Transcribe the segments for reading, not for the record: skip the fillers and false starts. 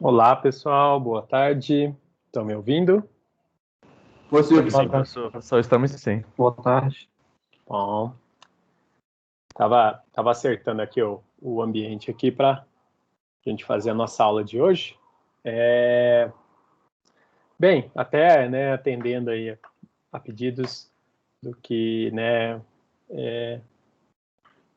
Olá, pessoal, boa tarde. Estão me ouvindo? Sim, professor, estamos sim. Boa tarde. Bom, tava acertando aqui o ambiente aqui para a gente fazer a nossa aula de hoje. Bem, até, né, atendendo aí a pedidos do que, né,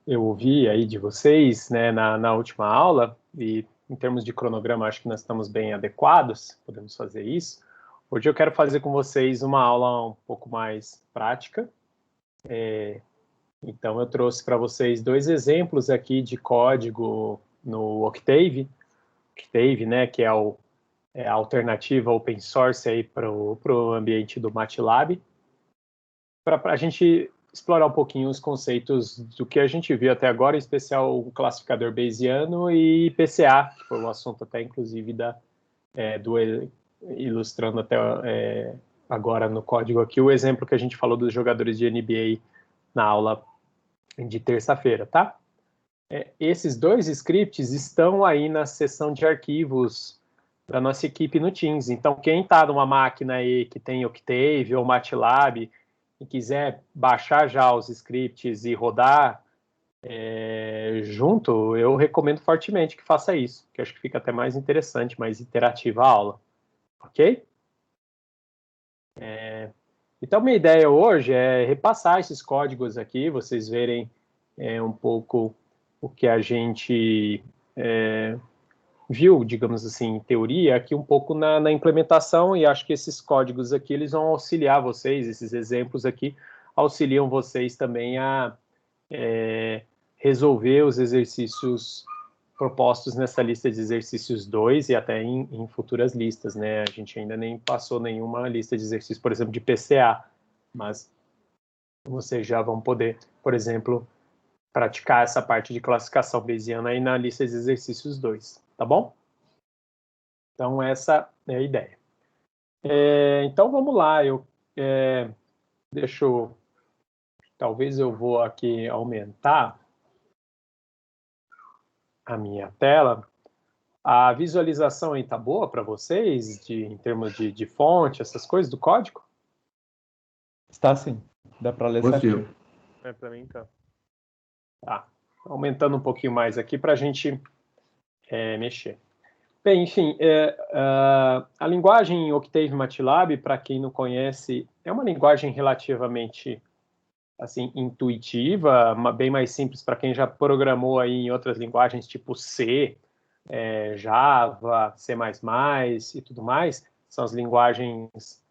eu ouvi aí de vocês, né, na última aula, e em termos de cronograma, acho que nós estamos bem adequados, podemos fazer isso. Hoje eu quero fazer com vocês uma aula um pouco mais prática. Então, eu trouxe para vocês dois exemplos aqui de código no Octave, né, que é a alternativa open source aí para o ambiente do MATLAB, para a gente explorar um pouquinho os conceitos do que a gente viu até agora, em especial o classificador Bayesiano e PCA, que foi o assunto até, inclusive, ilustrando até agora no código aqui, o exemplo que a gente falou dos jogadores de NBA na aula de terça-feira, tá? Esses dois scripts estão aí na seção de arquivos da nossa equipe no Teams. Então, quem está numa máquina aí que tem Octave ou MATLAB e quiser baixar já os scripts e rodar junto, eu recomendo fortemente que faça isso, que acho que fica até mais interessante, mais interativa a aula. Ok? Então, minha ideia hoje é repassar esses códigos aqui, vocês verem um pouco o que a gente viu, digamos assim, em teoria, aqui um pouco na implementação, e acho que esses códigos aqui, eles vão auxiliar vocês, esses exemplos aqui, auxiliam vocês também a resolver os exercícios propostos nessa lista de exercícios 2 e até em futuras listas, né? A gente ainda nem passou nenhuma lista de exercícios, por exemplo, de PCA, mas vocês já vão poder, por exemplo, praticar essa parte de classificação bayesiana aí na lista de exercícios 2, tá bom? Então, essa é a ideia. Então, vamos lá. Talvez eu vou aqui aumentar a minha tela. A visualização aí tá boa para vocês, em termos de fonte, essas coisas do código? Está sim. Dá para ler certinho. Para mim tá. Tá. Aumentando um pouquinho mais aqui para a gente mexer. Bem, enfim, a linguagem Octave MATLAB, para quem não conhece, é uma linguagem relativamente assim, intuitiva, bem mais simples para quem já programou aí em outras linguagens, tipo C, Java, C++ e tudo mais. São as linguagens,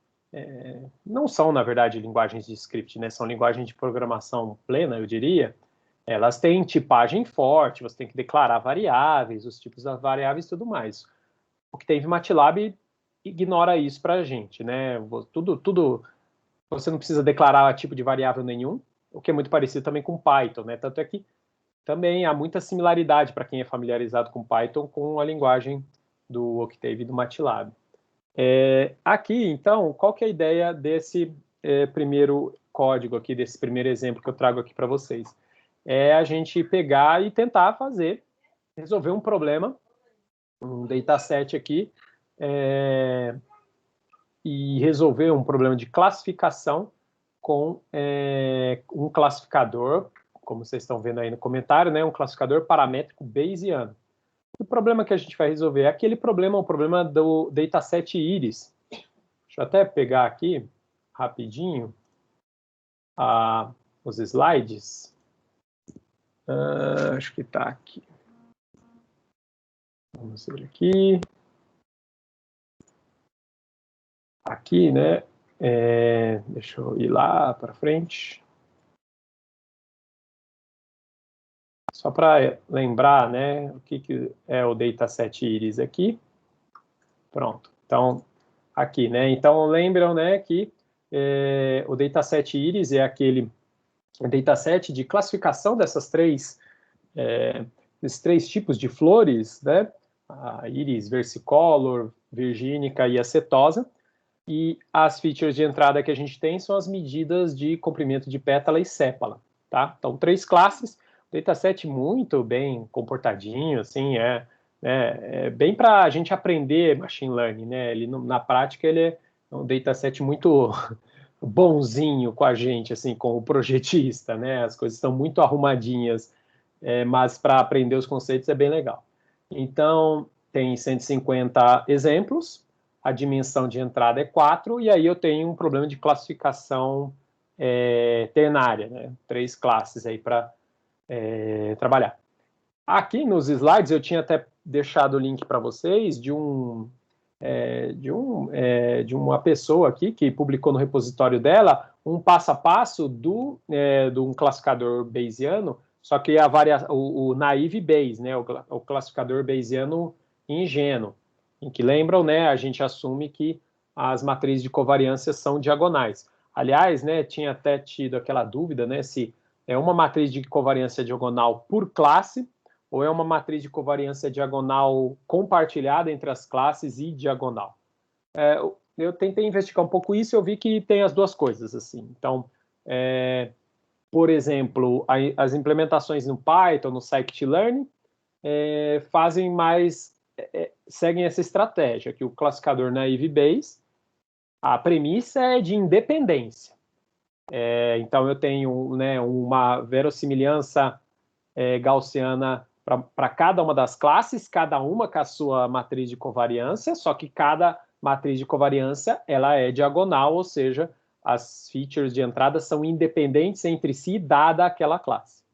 não são, na verdade, linguagens de script, né? São linguagens de programação plena, eu diria. Elas têm tipagem forte, você tem que declarar variáveis, os tipos das variáveis e tudo mais. O que tem MATLAB ignora isso para a gente, né? Tudo, você não precisa declarar tipo de variável nenhum, o que é muito parecido também com Python, né? Tanto é que também há muita similaridade para quem é familiarizado com Python com a linguagem do Octave e do MATLAB. Aqui, então, qual que é a ideia desse primeiro código aqui, desse primeiro exemplo que eu trago aqui para vocês? É a gente pegar e tentar resolver um problema, um dataset aqui, e resolver um problema de classificação com um classificador, como vocês estão vendo aí no comentário, né, um classificador paramétrico bayesiano. O problema que a gente vai resolver é aquele problema, o problema do dataset iris. Deixa eu até pegar aqui, rapidinho, os slides. Acho que está aqui. Vamos ver aqui. Aqui, né? Deixa eu ir lá para frente. Só para lembrar, né? O que é o dataset iris aqui. Pronto. Então, aqui, né? Então, lembram, né, que o dataset iris é aquele dataset de classificação desses três tipos de flores, né? A iris versicolor, virgínica e acetosa. E as features de entrada que a gente tem são as medidas de comprimento de pétala e sépala, tá? Então, 3 classes, dataset muito bem comportadinho, assim, né? Bem para a gente aprender machine learning, né? Ele, na prática, ele é um dataset muito bonzinho com a gente, assim, com o projetista, né? As coisas estão muito arrumadinhas, mas para aprender os conceitos é bem legal. Então, tem 150 exemplos, a dimensão de entrada é 4, e aí eu tenho um problema de classificação ternária, né? 3 classes aí para trabalhar. Aqui nos slides eu tinha até deixado o link para vocês de uma pessoa aqui que publicou no repositório dela um passo a passo de um classificador Bayesiano, só que o naive Bayes, né, o classificador Bayesiano ingênuo, em que lembram, né, a gente assume que as matrizes de covariância são diagonais. Aliás, né, tinha até tido aquela dúvida, né, se é uma matriz de covariância diagonal por classe ou é uma matriz de covariância diagonal compartilhada entre as classes e diagonal. Eu tentei investigar um pouco isso e eu vi que tem as duas coisas, assim. Então, por exemplo, as implementações no Python, no scikit-learn, seguem essa estratégia, que o classificador naive Bayes, a premissa é de independência. Então, eu tenho, né, uma verossimilhança gaussiana para cada uma das classes, cada uma com a sua matriz de covariância, só que cada matriz de covariância ela é diagonal, ou seja, as features de entrada são independentes entre si, dada aquela classe.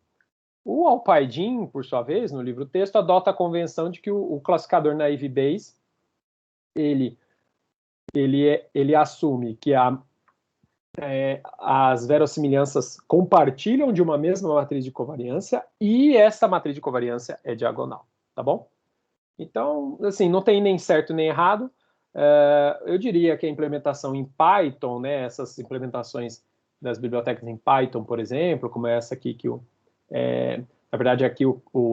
O Alpidin, por sua vez, no livro texto, adota a convenção de que o classificador naive Bayes ele assume que as verossimilhanças compartilham de uma mesma matriz de covariância e essa matriz de covariância é diagonal, tá bom? Então, assim, não tem nem certo nem errado. Eu diria que a implementação em Python, né, essas implementações das bibliotecas em Python, por exemplo, como essa aqui que na verdade aqui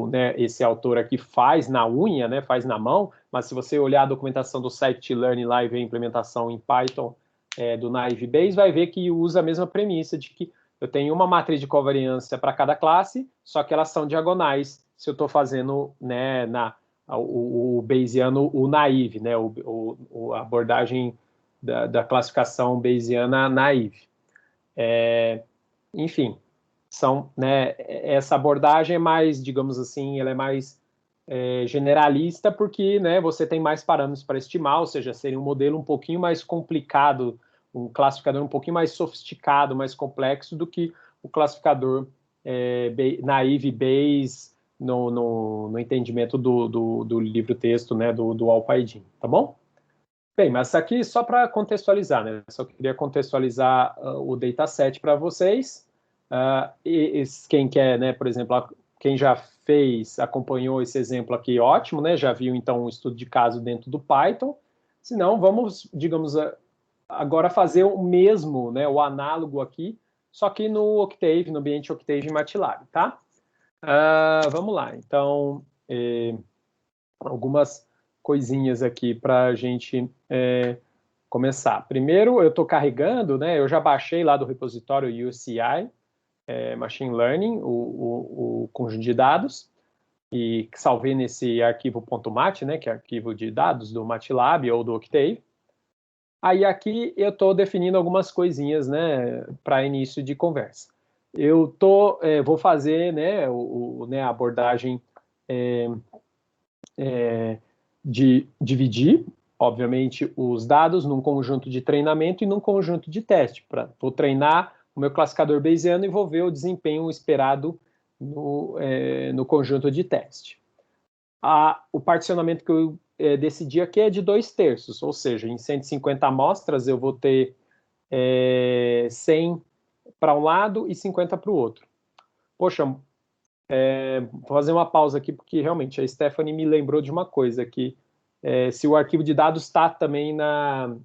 né, esse autor aqui faz na unha, né, faz na mão, mas se você olhar a documentação do scikit-learn lá e ver a implementação em Python do naive Bayes, vai ver que usa a mesma premissa de que eu tenho uma matriz de covariância para cada classe, só que elas são diagonais se eu estou fazendo, né, o Bayesiano, o naive, né, a abordagem da classificação Bayesiana naive. Enfim, né, essa abordagem é mais, digamos assim, ela é mais generalista porque, né, você tem mais parâmetros para estimar, ou seja, seria um modelo um pouquinho mais complicado, um classificador um pouquinho mais sofisticado, mais complexo do que o classificador naive Bayes no entendimento do livro-texto, né, do Alpidin, tá bom? Bem, mas aqui só para contextualizar, né? Só queria contextualizar o dataset para vocês. Quem quer, né, por exemplo, quem já acompanhou esse exemplo aqui, ótimo, né? Já viu então um estudo de caso dentro do Python. Se não, vamos, digamos, agora fazer o mesmo, né? O análogo aqui, só que no Octave, no ambiente Octave MATLAB, tá? Vamos lá. Então, algumas coisinhas aqui para a gente começar. Primeiro, eu estou carregando, né? Eu já baixei lá do repositório UCI, Machine Learning, o conjunto de dados, e salvei nesse arquivo .mat, né? Que é arquivo de dados do MATLAB ou do Octave. Aí aqui eu estou definindo algumas coisinhas, né? Para início de conversa. Vou fazer, né? A abordagem de dividir, obviamente, os dados num conjunto de treinamento e num conjunto de teste. Vou treinar o meu classificador Bayesiano e vou ver o desempenho esperado no conjunto de teste. O particionamento que eu decidi aqui é de 2/3, ou seja, em 150 amostras eu vou ter 100 para um lado e 50 para o outro. Poxa, vou fazer uma pausa aqui, porque realmente a Stephanie me lembrou de uma coisa, que se o arquivo de dados está também na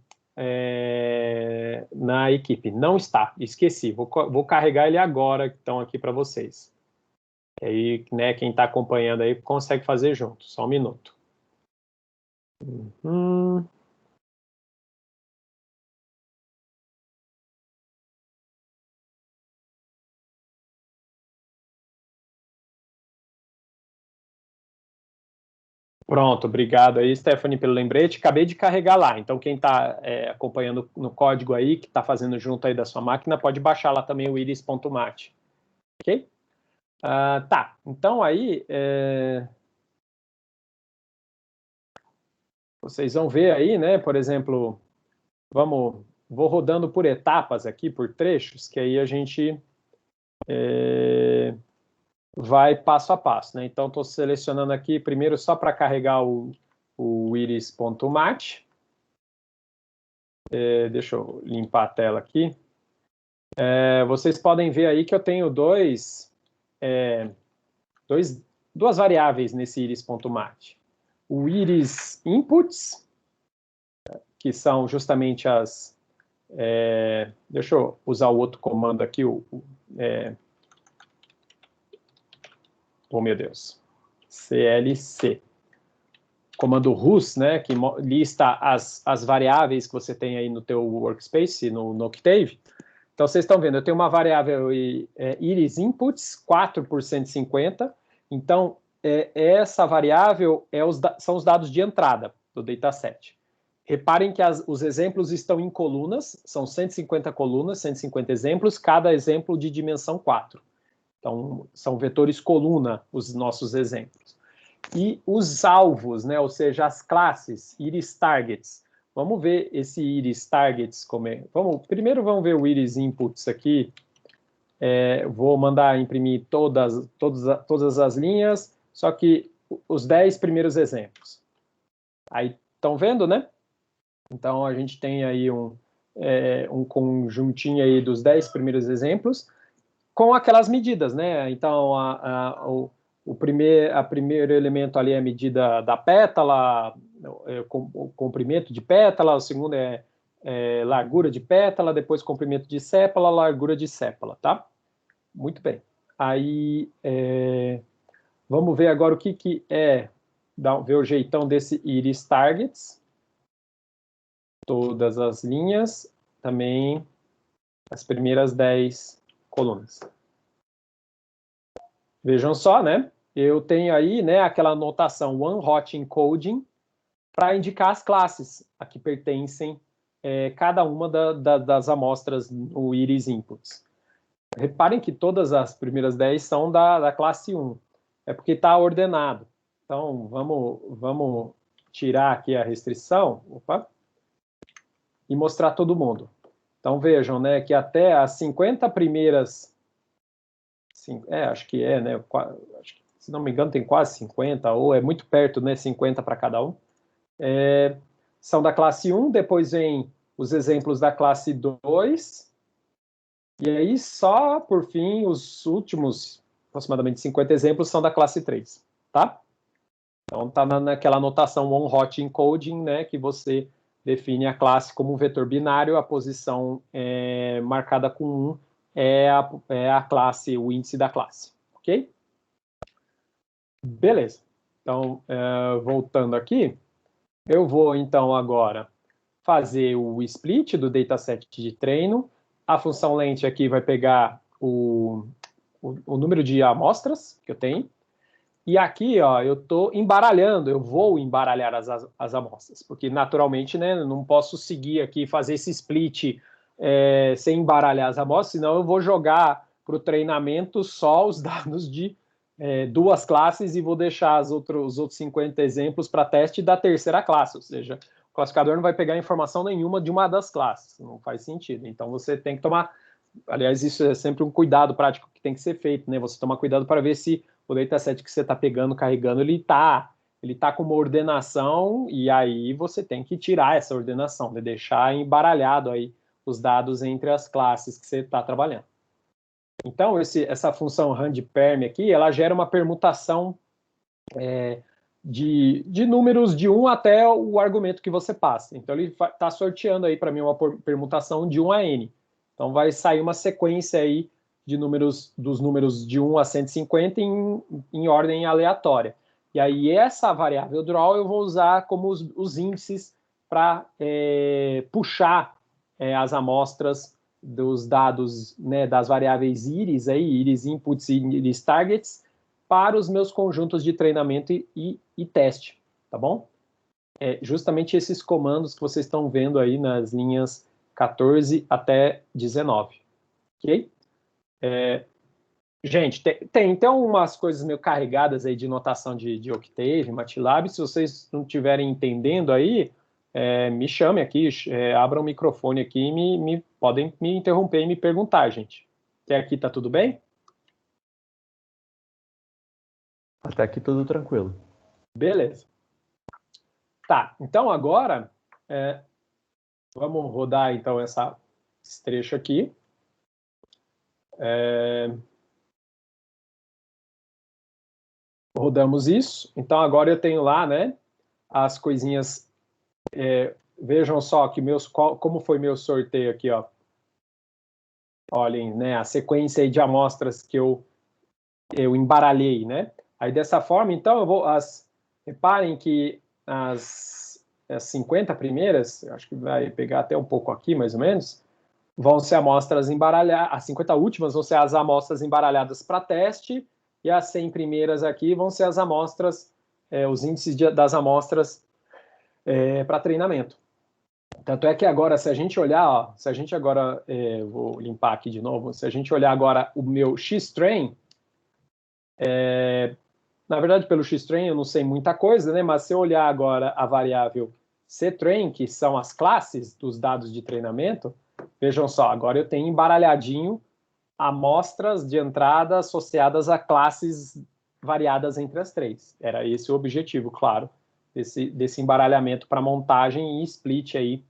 equipe. Não está, esqueci. Vou carregar ele agora, então, aqui para vocês. Aí, né, quem está acompanhando aí consegue fazer junto. Só um minuto. Pronto, obrigado aí, Stephanie, pelo lembrete. Acabei de carregar lá, então quem está acompanhando no código aí, que está fazendo junto aí da sua máquina, pode baixar lá também o iris.mat. Ok? Tá, então aí, vocês vão ver aí, né, por exemplo, vou rodando por etapas aqui, por trechos, que aí a gente vai passo a passo, né? Então, estou selecionando aqui primeiro só para carregar o iris.mat. Deixa eu limpar a tela aqui. Vocês podem ver aí que eu tenho duas variáveis nesse iris.mat. O iris inputs, que são justamente as... deixa eu usar o outro comando aqui, oh, meu Deus. CLC. Comando RUS, né, que lista as variáveis que você tem aí no teu workspace, no Octave. Então, vocês estão vendo, eu tenho uma variável iris inputs, 4 por 150. Então, essa variável são os dados de entrada do dataset. Reparem que os exemplos estão em colunas, são 150 colunas, 150 exemplos, cada exemplo de dimensão 4. Então, são vetores coluna, os nossos exemplos. E os alvos, né, ou seja, as classes, iris targets. Vamos ver esse iris targets, primeiro vamos ver o iris inputs aqui. Vou mandar imprimir todas as linhas, só que os 10 primeiros exemplos. Aí, estão vendo, né? Então, a gente tem aí um conjuntinho aí dos 10 primeiros exemplos, com aquelas medidas, né? Então, o primeiro elemento ali é a medida da pétala, o comprimento de pétala, o segundo é largura de pétala, depois comprimento de sépala, largura de sépala, tá? Muito bem. Aí, vamos ver agora o que ver o jeitão desse iris targets. Todas as linhas, também as primeiras 10 colunas. Vejam só, né? Eu tenho aí, né, aquela notação one-hot encoding para indicar as classes a que pertencem cada uma das amostras no iris inputs. Reparem que todas as primeiras 10 são da classe 1. É porque está ordenado. Então, vamos tirar aqui a restrição. Opa! E mostrar todo mundo. Então, vejam, né, que até as 50 primeiras... acho que né? Acho que, se não me engano, tem quase 50, ou é muito perto, né? 50 para cada um. São da classe 1, depois vem os exemplos da classe 2, e aí só, por fim, os últimos, aproximadamente 50 exemplos, são da classe 3, tá? Então, está naquela notação one-hot encoding, né, que você define a classe como um vetor binário, a posição marcada com 1 é a classe, o índice da classe, ok? Beleza. Então, voltando aqui, eu vou, então, agora fazer o split do dataset de treino. A função length aqui vai pegar o número de amostras que eu tenho. E aqui, ó, eu estou embaralhando, eu vou embaralhar as amostras, porque naturalmente, né, eu não posso seguir aqui, fazer esse split sem embaralhar as amostras, senão eu vou jogar para o treinamento só os dados de duas classes e vou deixar os outros 50 exemplos para teste da terceira classe, ou seja, o classificador não vai pegar informação nenhuma de uma das classes, não faz sentido. Então você tem que tomar, aliás, isso é sempre um cuidado prático que tem que ser feito, né? Você tomar cuidado para ver se o dataset que você está pegando, carregando, ele tá com uma ordenação, e aí você tem que tirar essa ordenação, né? Deixar embaralhado aí os dados entre as classes que você está trabalhando. Então, essa função randperm aqui, ela gera uma permutação de números de 1 até o argumento que você passa. Então, ele está sorteando aí para mim uma permutação de 1 a n. Então, vai sair uma sequência aí de dos números de 1 a 150 em ordem aleatória. E aí, essa variável draw eu vou usar como os índices para puxar as amostras dos dados, né, das variáveis iris, iris inputs e iris targets, para os meus conjuntos de treinamento e teste. tá bom? É justamente esses comandos que vocês estão vendo aí nas linhas 14 até 19, ok? Gente, tem umas coisas meio carregadas aí de notação de Octave, MATLAB. Se vocês não estiverem entendendo aí, me chame aqui, abram o microfone aqui e podem me interromper e me perguntar, gente. Até aqui tá tudo bem? Até aqui tudo tranquilo. Beleza. Tá, então agora vamos rodar então esse trecho aqui. Rodamos isso. Então agora eu tenho lá, né, as coisinhas. Vejam só que como foi meu sorteio aqui, ó. Olhem, né, a sequência aí de amostras que eu embaralhei, né? Aí dessa forma, então, reparem que as 50 primeiras, acho que vai pegar até um pouco aqui, mais ou menos, vão ser amostras embaralhadas, as 50 últimas vão ser as amostras embaralhadas para teste, e as 100 primeiras aqui vão ser as amostras, os índices das amostras para treinamento. Tanto é que agora, se a gente olhar, ó, vou limpar aqui de novo, se a gente olhar agora o meu X-Train, na verdade, pelo X-Train eu não sei muita coisa, né? Mas se eu olhar agora a variável C-Train, que são as classes dos dados de treinamento, vejam só, agora eu tenho embaralhadinho amostras de entrada associadas a classes variadas entre as três. Era esse o objetivo, claro, desse embaralhamento para montagem e split aí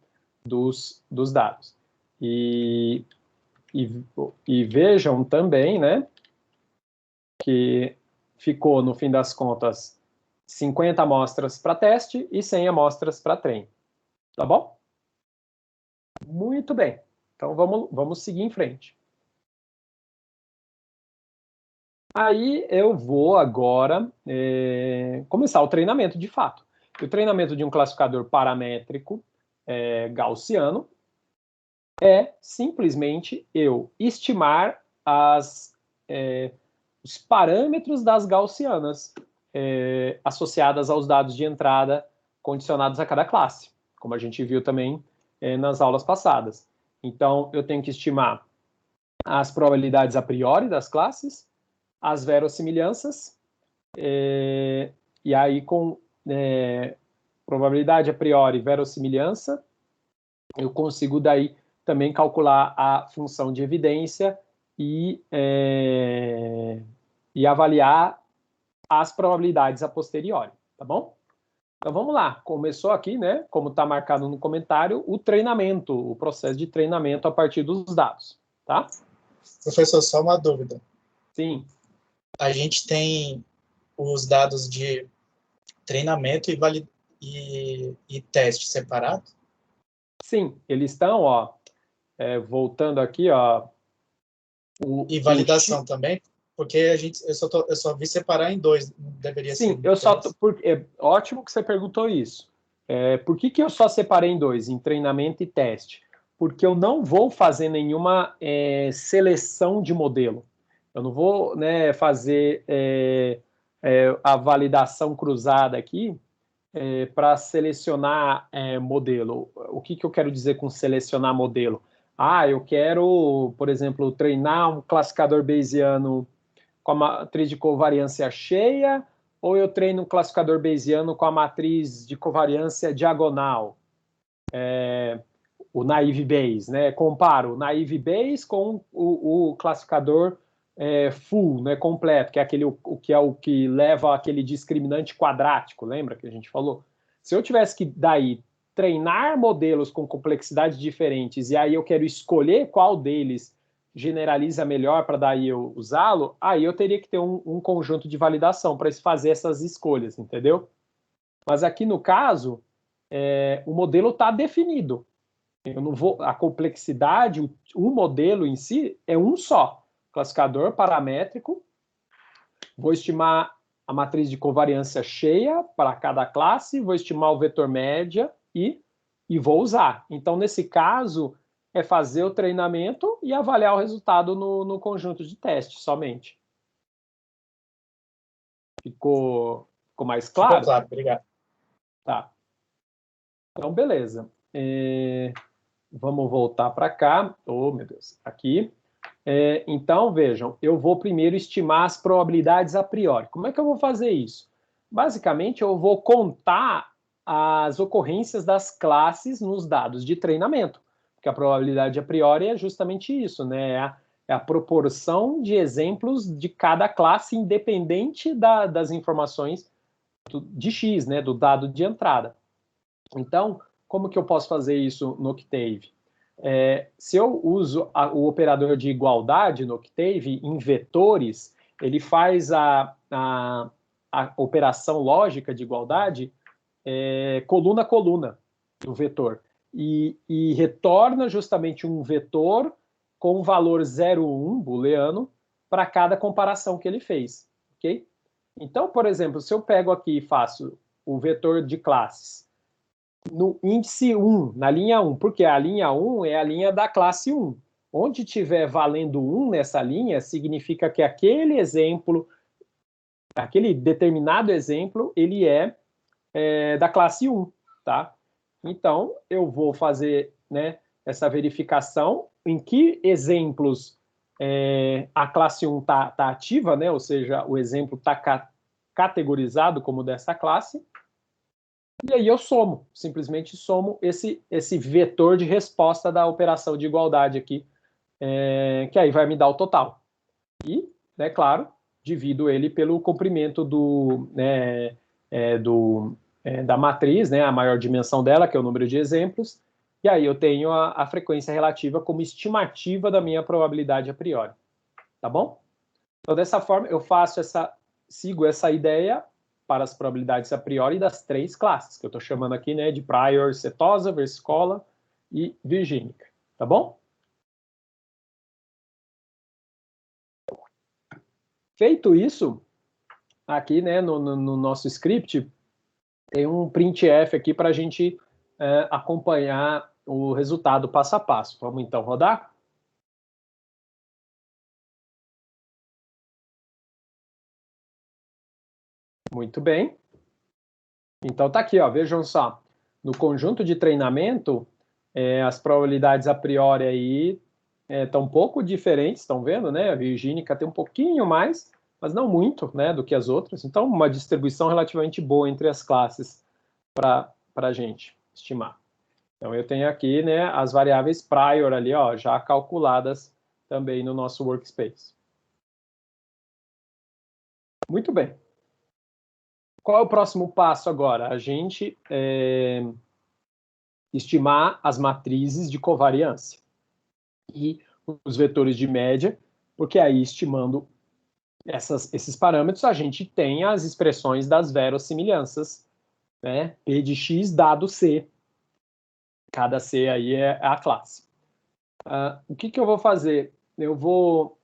dos dados. E vejam também, né, que ficou, no fim das contas, 50 amostras para teste e 100 amostras para treino. Tá bom? Muito bem. Então, vamos seguir em frente. Aí eu vou agora começar o treinamento de fato. O treinamento de um classificador paramétrico gaussiano é simplesmente eu estimar os parâmetros das gaussianas associadas aos dados de entrada condicionados a cada classe, como a gente viu também nas aulas passadas. Então, eu tenho que estimar as probabilidades a priori das classes, as verossimilhanças, e aí com probabilidade a priori, verossimilhança, eu consigo daí também calcular a função de evidência e avaliar as probabilidades a posteriori, tá bom? Então vamos lá, começou aqui, né, como está marcado no comentário, o treinamento, o processo de treinamento a partir dos dados, tá? Professor, só uma dúvida. Sim. A gente tem os dados de treinamento e teste separado? Sim, eles estão, ó, voltando aqui, ó. E validação também? Porque eu só vi separar em dois, não deveria ser. Sim, ótimo que você perguntou isso. Por que eu só separei em dois, em treinamento e teste? Porque eu não vou fazer nenhuma seleção de modelo. Eu não vou, né, fazer a validação cruzada aqui para selecionar modelo. O que eu quero dizer com selecionar modelo? Eu quero, por exemplo, treinar um classificador bayesiano com a matriz de covariância cheia, ou eu treino um classificador bayesiano com a matriz de covariância diagonal, o naive Bayes, né? Comparo o naive Bayes com o classificador full, né, completo, que é o que leva aquele discriminante quadrático, lembra que a gente falou? Se eu tivesse que daí treinar modelos com complexidades diferentes e aí eu quero escolher qual deles generaliza melhor para daí eu usá-lo, aí eu teria que ter um conjunto de validação para fazer essas escolhas, entendeu? Mas aqui no caso, o modelo está definido. Eu não vou, a complexidade, o modelo em si é um só. Classificador paramétrico, vou estimar a matriz de covariância cheia para cada classe, vou estimar o vetor média e vou usar. Então, nesse caso, é fazer o treinamento e avaliar o resultado no conjunto de teste somente. Ficou mais claro? Ficou claro, obrigado. Tá. Então, beleza. Vamos voltar para cá. Oh, meu Deus. Aqui. Então, vejam, eu vou primeiro estimar as probabilidades a priori. Como é que eu vou fazer isso? Basicamente, eu vou contar as ocorrências das classes nos dados de treinamento, porque a probabilidade a priori é justamente isso, né? É a proporção de exemplos de cada classe, independente das informações de X, né? Do dado de entrada. Então, como que eu posso fazer isso no Octave? Se eu uso o operador de igualdade no Octave em vetores, ele faz a operação lógica de igualdade coluna a coluna do vetor e retorna justamente um vetor com o valor 0, 1 booleano para cada comparação que ele fez, ok? Então, por exemplo, se eu pego aqui e faço o vetor de classes no índice 1, na linha 1, porque a linha 1 é a linha da classe 1. Onde tiver valendo 1 nessa linha, significa que aquele exemplo, aquele determinado exemplo, ele é da classe 1, tá? Então, eu vou fazer, né, essa verificação em que exemplos a classe 1 tá ativa, né? Ou seja, o exemplo está categorizado como dessa classe, e aí eu somo, simplesmente somo esse vetor de resposta da operação de igualdade aqui, que aí vai me dar o total. E, né, claro, divido ele pelo comprimento da matriz, né, a maior dimensão dela, que é o número de exemplos, e aí eu tenho a frequência relativa como estimativa da minha probabilidade a priori. Tá bom? Então, dessa forma, eu sigo essa ideia para as probabilidades a priori das três classes, que eu estou chamando aqui, né, de prior, setosa, versicola e virgínica. Tá bom? Feito isso, aqui, né, no nosso script, tem um printf aqui para a gente acompanhar o resultado passo a passo. Vamos então rodar? Muito bem. Então tá aqui, ó, vejam só. No conjunto de treinamento, as probabilidades a priori aí estão um pouco diferentes, estão vendo, né? A virgínica tem um pouquinho mais, mas não muito, né, do que as outras. Então, uma distribuição relativamente boa entre as classes para a gente estimar. Então, eu tenho aqui, né, as variáveis prior ali, ó, já calculadas também no nosso workspace. Muito bem. Qual é o próximo passo agora? A gente estimar as matrizes de covariância e os vetores de média, porque aí, estimando esses parâmetros, a gente tem as expressões das verossimilhanças, né? P de x dado C. Cada C aí é a classe. O que eu vou fazer? Eu vou...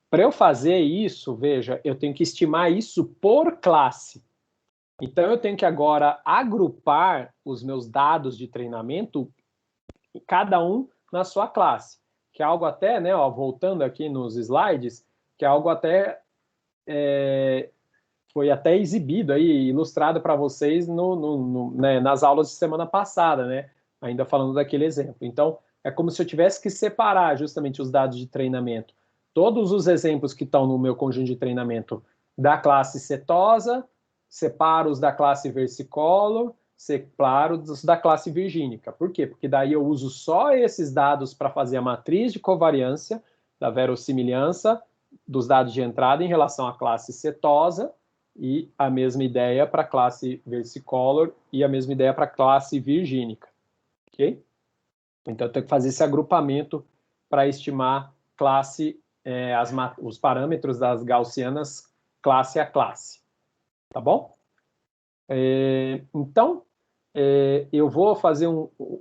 para eu fazer isso, veja, eu tenho que estimar isso por classe. Então, eu tenho que agora agrupar os meus dados de treinamento, cada um na sua classe, que é algo até, né, ó, voltando aqui nos slides, que é algo até foi até exibido aí, ilustrado para vocês né, nas aulas de semana passada, né, ainda falando daquele exemplo. Então, é como se eu tivesse que separar justamente os dados de treinamento, todos os exemplos que estão no meu conjunto de treinamento da classe setosa, separo os da classe versicolor, separo os da classe virgínica. Por quê? Porque daí eu uso só esses dados para fazer a matriz de covariância da verossimilhança dos dados de entrada em relação à classe setosa, e a mesma ideia para a classe versicolor e a mesma ideia para a classe virgínica. Ok? Então, eu tenho que fazer esse agrupamento para estimar classe, os parâmetros das gaussianas classe a classe. Tá bom? Então, eu vou fazer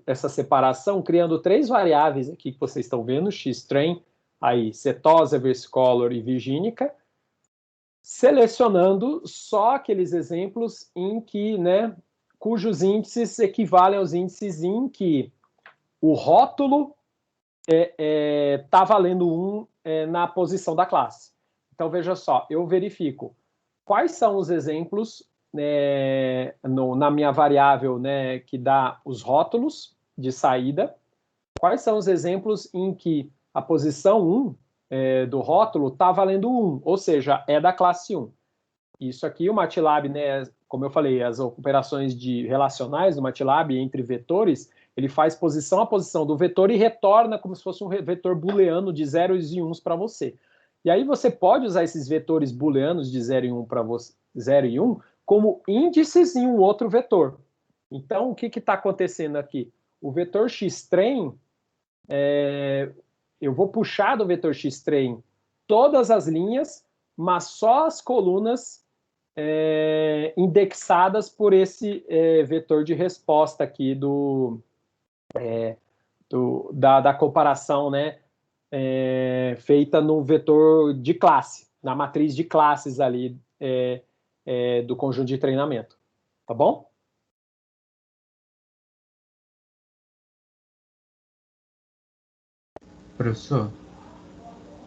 essa separação criando três variáveis aqui que vocês estão vendo, xtrain, aí, setosa, versicolor e virgínica, selecionando só aqueles exemplos em que, né, cujos índices equivalem aos índices em que o rótulo está valendo 1 na posição da classe. Então, veja só, eu verifico quais são os exemplos na minha variável, né, que dá os rótulos de saída, quais são os exemplos em que a posição 1 do rótulo está valendo 1, ou seja, é da classe 1. Isso aqui, o MATLAB, né, como eu falei, as operações relacionais do MATLAB entre vetores, ele faz posição a posição do vetor e retorna como se fosse um vetor booleano de zeros e uns para você. E aí você pode usar esses vetores booleanos de 0 e 1 para você, 0 e 1, como índices em um outro vetor. Então, o que está acontecendo aqui? O vetor xtrem, eu vou puxar do vetor xtrem todas as linhas, mas só as colunas indexadas por esse vetor de resposta aqui da comparação, né, feita no vetor de classe, na matriz de classes ali do conjunto de treinamento. Tá bom? Professor?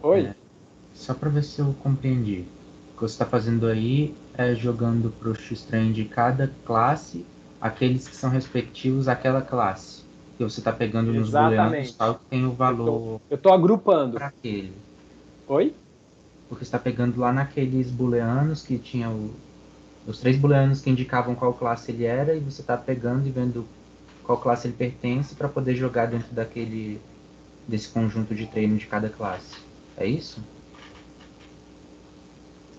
Oi? Só para ver se eu compreendi. O que você está fazendo aí é jogando para o xtrem de cada classe aqueles que são respectivos àquela classe. Que você está pegando nos booleanos tal que tem o valor. Eu estou agrupando. Para aquele. Oi? Porque você está pegando lá naqueles booleanos que tinham os 3 booleanos que indicavam qual classe ele era, e você está pegando e vendo qual classe ele pertence para poder jogar dentro desse conjunto de treino de cada classe. É isso?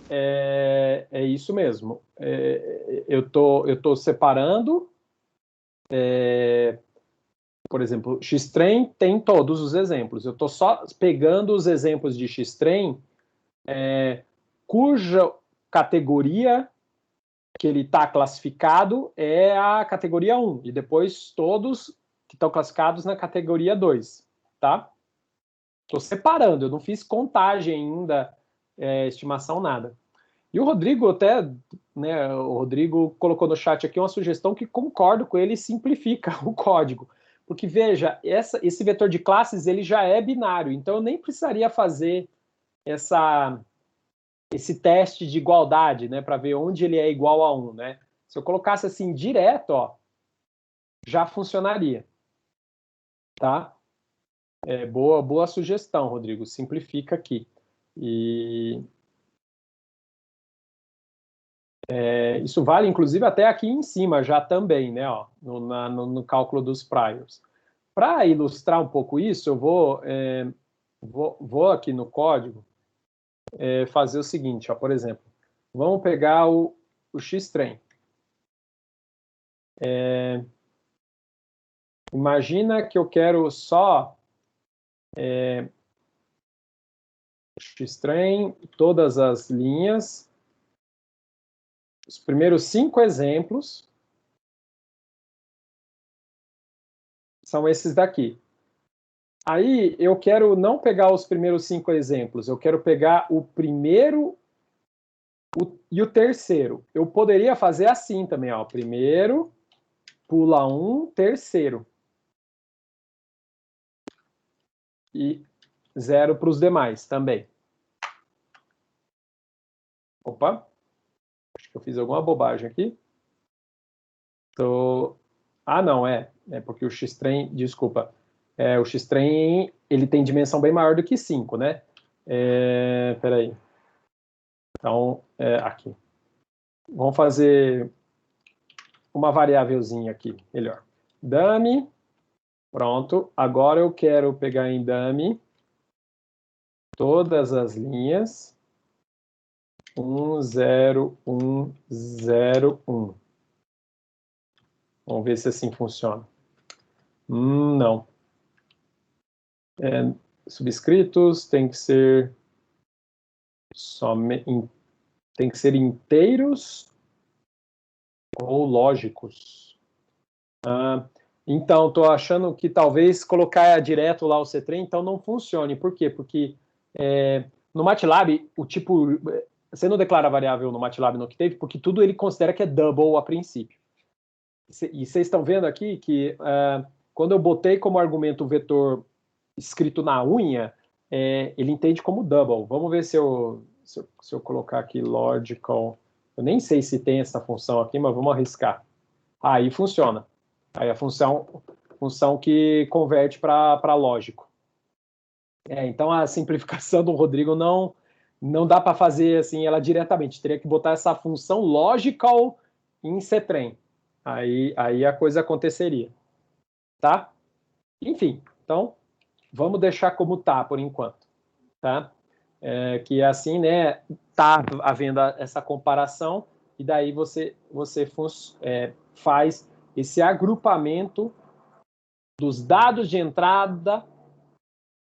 É isso mesmo. Eu tô separando. Por exemplo, xtrem tem todos os exemplos. Eu estou só pegando os exemplos de xtrem cuja categoria que ele está classificado é a categoria 1, e depois todos que estão classificados na categoria 2, tá? Estou separando, eu não fiz contagem ainda, estimação, nada. E o Rodrigo até, né, o Rodrigo colocou no chat aqui uma sugestão que concordo com ele e simplifica o código. Porque, veja, esse vetor de classes ele já é binário, então eu nem precisaria fazer esse teste de igualdade, né, para ver onde ele é igual a 1, né? Se eu colocasse assim direto, ó, já funcionaria, tá? Boa sugestão, Rodrigo. Simplifica aqui. E isso vale, inclusive, até aqui em cima já também, né? Ó, no cálculo dos priors. Para ilustrar um pouco isso, eu vou aqui no código fazer o seguinte, ó, por exemplo, vamos pegar o xtrem. Imagina que eu quero só xtrem, todas as linhas, os primeiros 5 exemplos são esses daqui. Aí eu quero não pegar os primeiros 5 exemplos, eu quero pegar o primeiro e o terceiro. Eu poderia fazer assim também, ó, primeiro, pula 1, terceiro. E 0 para os demais também. Opa, acho que eu fiz alguma bobagem aqui. Ah, não, é porque o xtrem, desculpa, o xtrem ele tem dimensão bem maior do que 5, né? Peraí. Então, aqui. Vamos fazer uma variávelzinha aqui, melhor. Dummy, pronto. Agora eu quero pegar em dummy todas as linhas 1, 0, 1, 0, 1. Vamos ver se assim funciona. Não. Subscritos tem que ser tem que ser inteiros ou lógicos. Então, estou achando que talvez colocar direto lá o C3, então não funcione. Por quê? Porque no MATLAB, o tipo... Você não declara variável no MATLAB no Octave, porque tudo ele considera que é double a princípio. E vocês estão vendo aqui que quando eu botei como argumento o vetor escrito na unha, ele entende como double. Vamos ver se eu colocar aqui logical Eu nem sei se tem essa função aqui, mas vamos arriscar. Aí funciona. Aí a função que converte para lógico. Então a simplificação do Rodrigo não dá para fazer assim ela diretamente. Teria que botar essa função logical em CTRAN. Aí a coisa aconteceria. Tá? Enfim, então vamos deixar como tá por enquanto. Tá? Que assim, né, tá havendo essa comparação e daí você faz esse agrupamento dos dados de entrada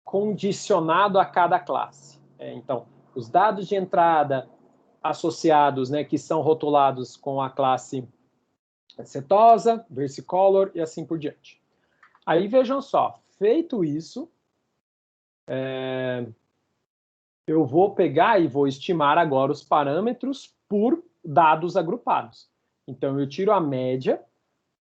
condicionado a cada classe. Então, os dados de entrada associados, né, que são rotulados com a classe setosa, versicolor e assim por diante. Aí vejam só, feito isso, eu vou pegar e vou estimar agora os parâmetros por dados agrupados. Então, eu tiro a média,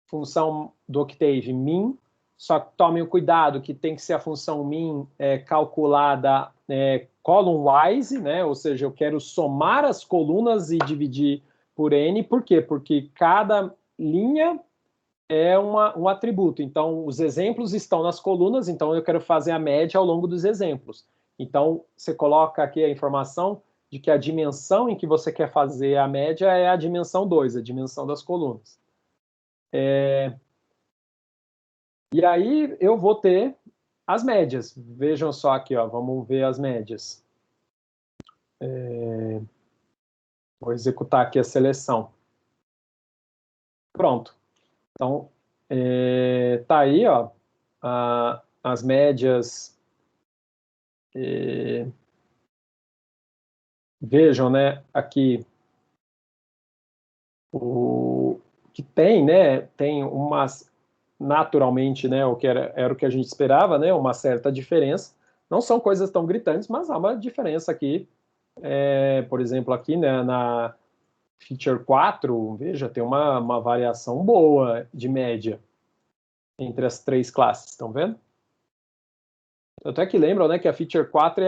função do Octave min, só que tomem cuidado que tem que ser a função min calculada column-wise, né? Ou seja, eu quero somar as colunas e dividir por n. Por quê? Porque cada linha é um atributo. Então, os exemplos estão nas colunas, então eu quero fazer a média ao longo dos exemplos. Então, você coloca aqui a informação de que a dimensão em que você quer fazer a média é a dimensão 2, a dimensão das colunas. E aí eu vou ter as médias. Vejam só aqui, ó, vamos ver as médias. Vou executar aqui a seleção. Pronto. Então, tá aí, ó, as médias. Vejam, né, aqui o que tem, né, tem umas, naturalmente, né, o que era o que a gente esperava, né, uma certa diferença. Não são coisas tão gritantes, mas há uma diferença aqui. Por exemplo, aqui, né, na Feature 4, veja, tem uma variação boa de média entre as três classes, estão vendo? Até que lembram, né, que a Feature 4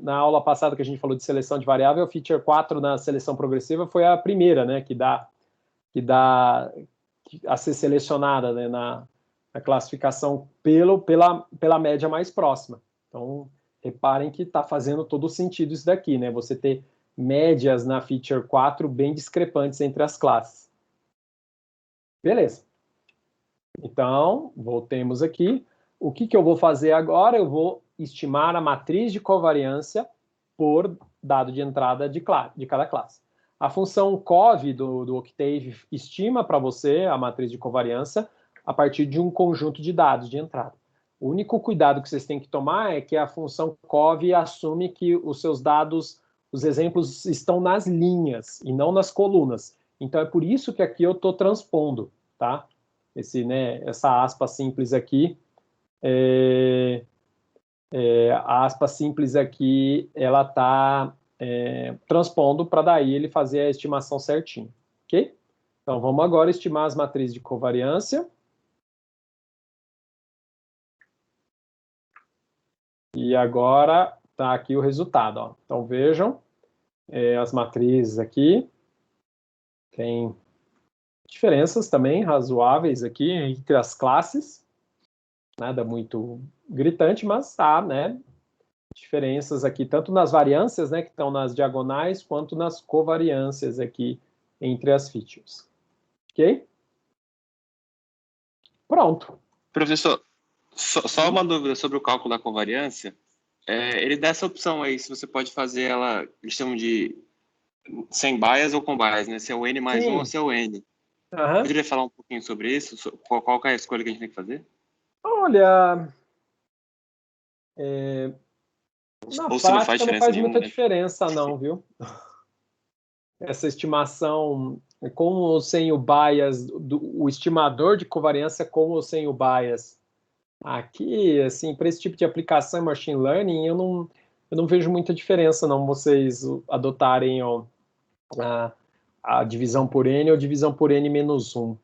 na aula passada que a gente falou de seleção de variável, a Feature 4 na seleção progressiva foi a primeira, né, que dá a ser selecionada, né, na classificação pela média mais próxima. Então, reparem que está fazendo todo sentido isso daqui, né, você ter médias na Feature 4 bem discrepantes entre as classes. Beleza. Então, voltemos aqui. O que eu vou fazer agora? Eu vou estimar a matriz de covariância por dado de entrada de cada classe. A função cov do Octave estima para você a matriz de covariância a partir de um conjunto de dados de entrada. O único cuidado que vocês têm que tomar é que a função cov assume que os seus dados, os exemplos estão nas linhas e não nas colunas. Então, é por isso que aqui eu estou transpondo, tá? Essa aspa simples aqui, a aspa simples aqui, ela está transpondo para daí ele fazer a estimação certinho, ok? Então, vamos agora estimar as matrizes de covariância. E agora está aqui o resultado, ó. Então, vejam, as matrizes aqui, tem diferenças também razoáveis aqui entre as classes, nada muito gritante, mas há, né, diferenças aqui, tanto nas variâncias, né, que estão nas diagonais, quanto nas covariâncias aqui entre as features. Ok? Pronto. Professor, só uma dúvida sobre o cálculo da covariância. Ele dá essa opção aí, se você pode fazer ela, eles chamam de sem bias ou com bias, né? Se é o N mais Sim. 1 ou se é o N. Uhum. Poderia falar um pouquinho sobre isso? Qual que é a escolha que a gente tem que fazer? Olha, na Ou se não faz prática diferença não faz nenhuma, muita né? diferença não, viu? Essa estimação com ou sem o bias, o estimador de covariância com ou sem o bias. Aqui, assim, para esse tipo de aplicação em machine learning, eu não vejo muita diferença não vocês adotarem a divisão por N ou divisão por N menos 1.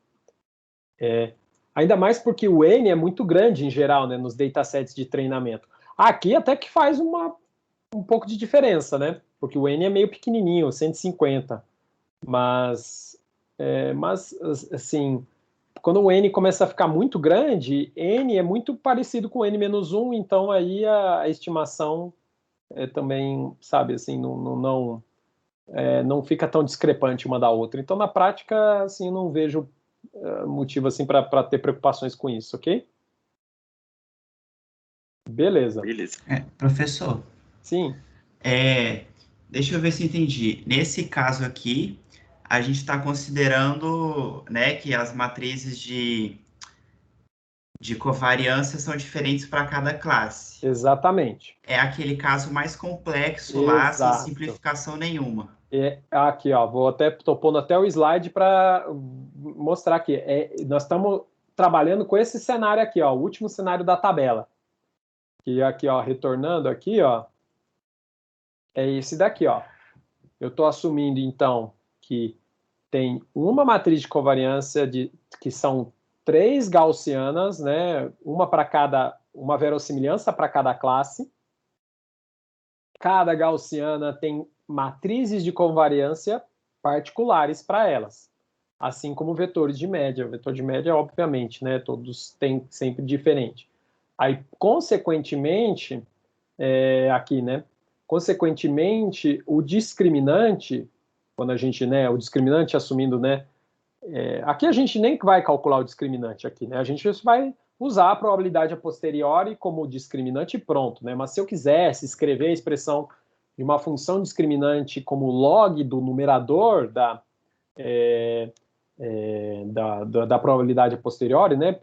Ainda mais porque o N é muito grande em geral, né, nos datasets de treinamento. Aqui até que faz um pouco de diferença, né? Porque o N é meio pequenininho, 150. Mas, assim, quando o N começa a ficar muito grande, N é muito parecido com N-1, então aí a estimação também, sabe, assim, não fica tão discrepante uma da outra. Então, na prática, assim, não vejo motivo assim para ter preocupações com isso, ok? Beleza. Beleza. Professor, Sim. deixa eu ver se entendi. Nesse caso aqui, a gente está considerando, né, que as matrizes de covariância são diferentes para cada classe. Exatamente. É aquele caso mais complexo lá, sem Exato. simplificação nenhuma. Aqui, ó, tô pondo até o slide para mostrar aqui. Nós estamos trabalhando com esse cenário aqui, ó, o último cenário da tabela. Que aqui, ó, retornando aqui, ó, é esse daqui, ó. Eu estou assumindo, então, que tem uma matriz de covariância que são 3 gaussianas, né? Uma verossimilhança para cada classe. Cada gaussiana tem matrizes de covariância particulares para elas, assim como vetores de média. O vetor de média, obviamente, né? Todos têm sempre diferente. Aí, consequentemente, aqui, né? Consequentemente, o discriminante, quando a gente, né, o discriminante assumindo, né, aqui a gente nem vai calcular o discriminante aqui, né, a gente vai usar a probabilidade a posteriori como discriminante e pronto, né, mas se eu quisesse escrever a expressão de uma função discriminante como log do numerador da probabilidade a posteriori, né,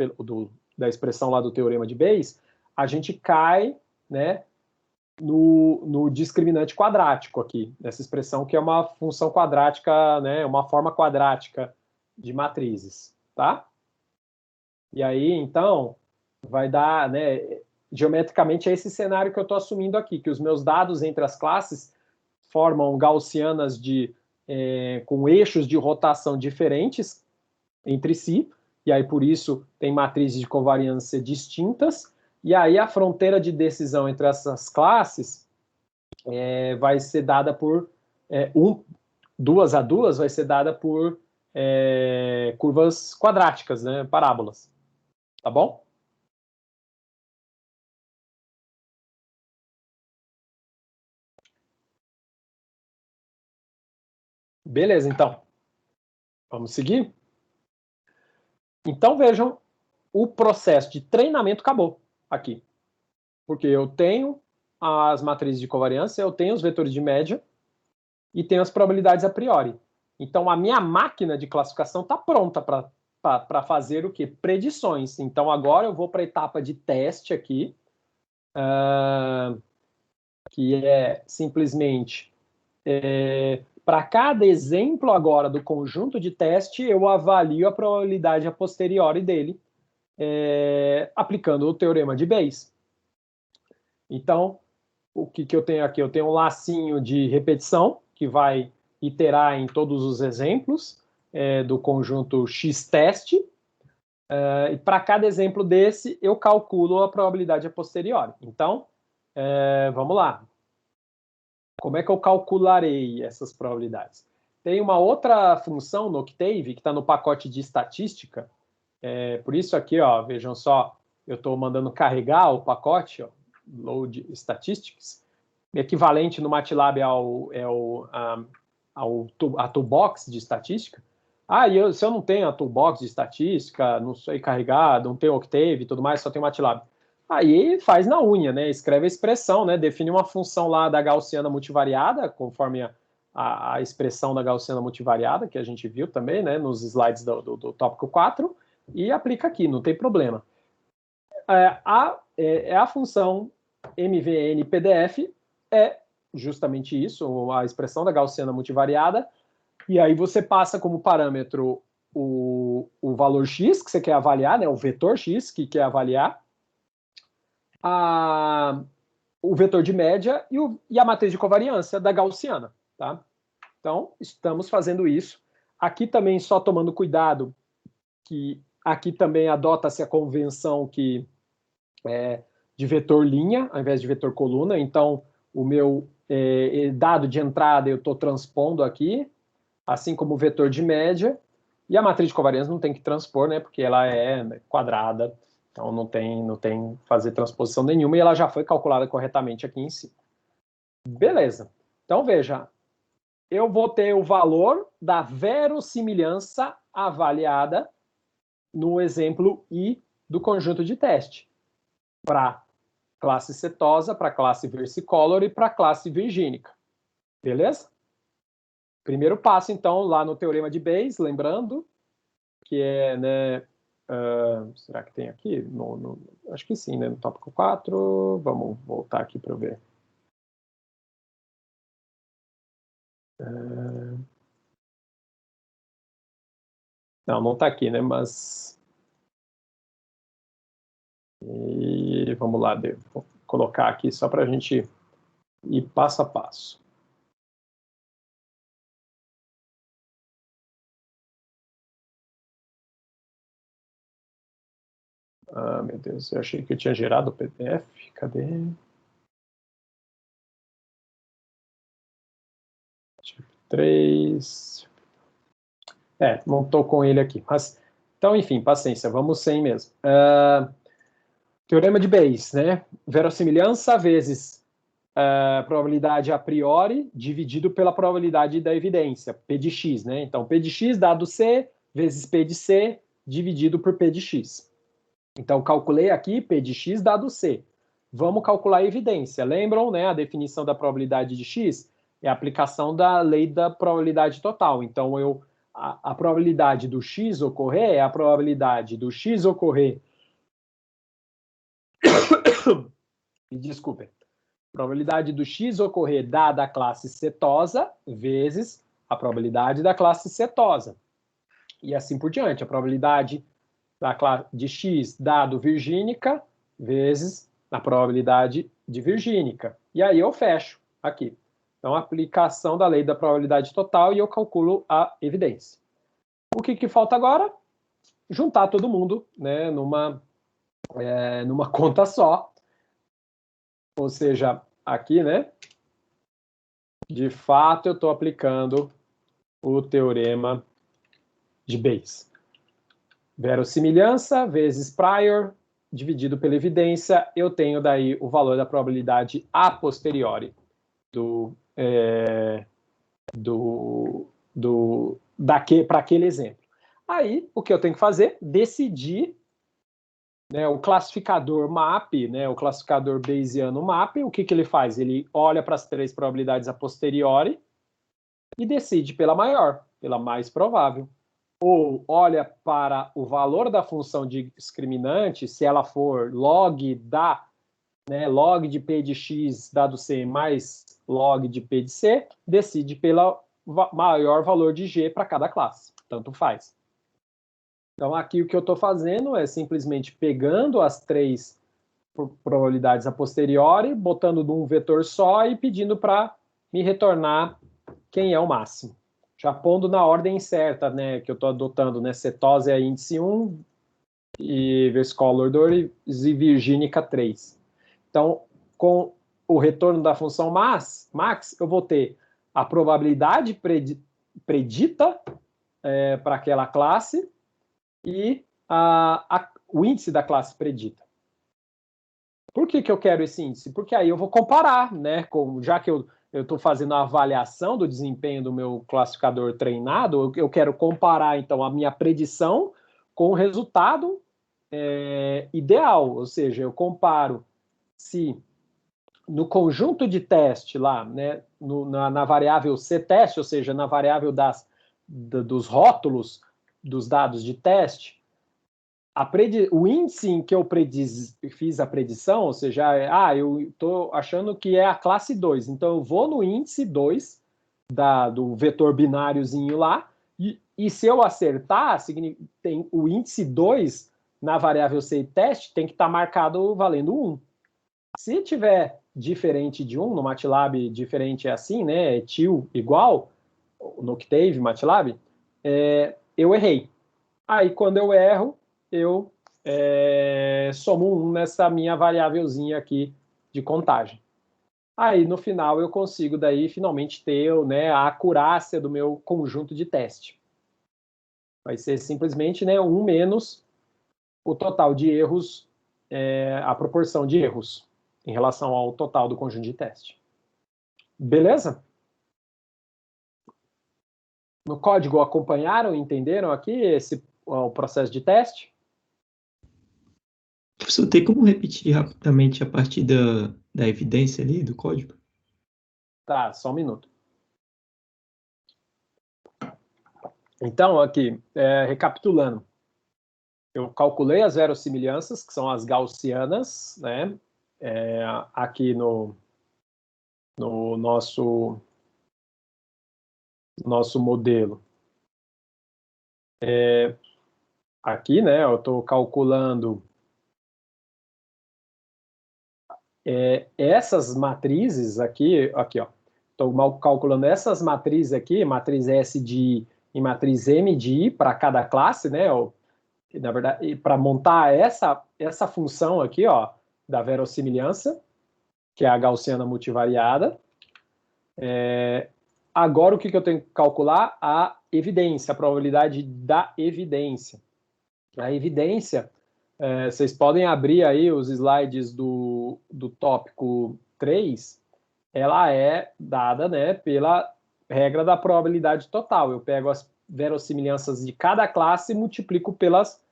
da expressão lá do teorema de Bayes, a gente cai, né, no discriminante quadrático aqui, nessa expressão que é uma função quadrática, né, uma forma quadrática de matrizes, tá? E aí, então, vai dar, né, geometricamente é esse cenário que eu estou assumindo aqui, que os meus dados entre as classes formam gaussianas com eixos de rotação diferentes entre si, e aí por isso tem matrizes de covariância distintas. E aí a fronteira de decisão entre essas classes vai ser dada por 2 a 2, vai ser dada por curvas quadráticas, né, parábolas. Tá bom? Beleza, então. Vamos seguir? Então vejam, o processo de treinamento acabou aqui. Porque eu tenho as matrizes de covariância, eu tenho os vetores de média e tenho as probabilidades a priori. Então, a minha máquina de classificação está pronta para fazer o quê? Predições. Então, agora eu vou para a etapa de teste aqui, que é simplesmente para cada exemplo agora do conjunto de teste, eu avalio a probabilidade a posteriori dele, aplicando o teorema de Bayes. Então, o que eu tenho aqui? Eu tenho um lacinho de repetição, que vai iterar em todos os exemplos do conjunto X-teste, e para cada exemplo desse, eu calculo a probabilidade a posteriori. Então, vamos lá. Como é que eu calcularei essas probabilidades? Tem uma outra função no Octave, que está no pacote de estatística, por isso aqui, ó, vejam só, eu estou mandando carregar o pacote, ó, Load Statistics, equivalente no MATLAB à toolbox de estatística. Se eu não tenho a toolbox de estatística, não sei carregar, não tenho Octave e tudo mais, só tenho MATLAB. Aí faz na unha, né? Escreve a expressão, né? Define uma função lá da gaussiana multivariada, conforme a expressão da gaussiana multivariada, que a gente viu também, né? Nos slides do tópico 4, e aplica aqui, não tem problema. A função MVN-PDF é justamente isso, a expressão da gaussiana multivariada, e aí você passa como parâmetro o valor x que você quer avaliar, né, o vetor x que quer avaliar, o vetor de média e a matriz de covariância da gaussiana. Tá? Então, estamos fazendo isso. Aqui também só tomando cuidado que aqui também adota-se a convenção de vetor linha, ao invés de vetor coluna. Então, o meu dado de entrada eu estou transpondo aqui. assim como o vetor de média, e a matriz de covariância não tem que transpor, né, porque ela é, né, quadrada, então não tem fazer transposição nenhuma, e ela já foi calculada corretamente aqui em cima. Beleza. Então, veja, eu vou ter o valor da verossimilhança avaliada no exemplo I do conjunto de teste, para classe setosa, para classe versicolor e para classe virgínica. Beleza? Primeiro passo, então, lá no teorema de Bayes, lembrando, que é, né, será que tem aqui? Acho que sim, né, no tópico 4. Vamos voltar aqui para eu ver. Não está aqui, né, mas... E vamos lá, vou colocar aqui só para a gente ir passo a passo. Ah, meu Deus, eu achei que eu tinha gerado o PDF. Cadê? Tipo 3. Não estou com ele aqui. Mas, então, enfim, paciência, vamos sem mesmo. Teorema de Bayes, né? Verossimilhança vezes probabilidade a priori dividido pela probabilidade da evidência, P de x, né? Então, P de x dado C vezes P de C dividido por P de x. Então, calculei aqui P de x dado C. Vamos calcular a evidência. Lembram, né? A definição da probabilidade de x é a aplicação da lei da probabilidade total. Então, a probabilidade do x ocorrer é a probabilidade do x ocorrer... Me desculpem. Probabilidade do x ocorrer dada a classe setosa vezes a probabilidade da classe setosa. E assim por diante. A probabilidade da classe de x dado virgínica vezes a probabilidade de virgínica. E aí eu fecho aqui. Então, aplicação da lei da probabilidade total e eu calculo a evidência. O que falta agora? Juntar todo mundo, né, numa conta só. Ou seja, aqui, né, de fato eu estou aplicando o teorema de Bayes. Verossimilhança vezes prior dividido pela evidência, eu tenho daí o valor da probabilidade a posteriori para aquele exemplo. Aí, o que eu tenho que fazer? Decidir, né, o classificador MAP, né, o classificador Bayesiano MAP, o que ele faz? Ele olha para as 3 probabilidades a posteriori e decide pela maior, pela mais provável. Ou olha para o valor da função discriminante, se ela for log log de P de x dado C mais log de P de C, decide pelo maior valor de G para cada classe. Tanto faz. Então, aqui o que eu estou fazendo é simplesmente pegando as 3 probabilidades a posteriori, botando num vetor só e pedindo para me retornar quem é o máximo. Já pondo na ordem certa, né, que eu estou adotando, né, cetose é índice 1 e versicolor 2 e virgínica 3. Então, com o retorno da função max, eu vou ter a probabilidade predita para aquela classe e o índice da classe predita. Por que eu quero esse índice? Porque aí eu vou comparar, né, já que eu estou fazendo a avaliação do desempenho do meu classificador treinado, eu quero comparar, então, a minha predição com o resultado ideal, ou seja, eu comparo se no conjunto de teste lá, né, na variável C-teste, ou seja, na variável dos rótulos dos dados de teste, o índice em que eu fiz a predição, ou seja, eu estou achando que é a classe 2, então eu vou no índice 2 do vetor bináriozinho lá, e se eu acertar, tem o índice 2 na variável C-teste tem que estar marcado valendo 1. Se tiver diferente de 1, no MATLAB diferente é assim, né, etil igual, no Octave, MATLAB, eu errei. Aí, quando eu erro, eu somo 1 nessa minha variávelzinha aqui de contagem. Aí, no final, eu consigo daí finalmente ter, né, a acurácia do meu conjunto de teste. Vai ser simplesmente, né, 1 menos o total de erros, a proporção de erros em relação ao total do conjunto de teste. Beleza? No código acompanharam, entenderam aqui o processo de teste? Professor, tem como repetir rapidamente a partir da evidência ali, do código? Tá, só um minuto. Então, aqui, recapitulando. Eu calculei as verossimilhanças, que são as gaussianas, né? Aqui no nosso modelo. Aqui, né, eu estou calculando essas matrizes aqui, ó. Estou calculando essas matrizes aqui, matriz S de I e matriz M de I para cada classe, né? Na verdade, para montar essa função aqui, ó, da verossimilhança, que é a gaussiana multivariada. Agora, o que eu tenho que calcular? A evidência, a probabilidade da evidência. A evidência, vocês podem abrir aí os slides do tópico 3, ela é dada, né, pela regra da probabilidade total. Eu pego as verossimilhanças de cada classe e multiplico pelas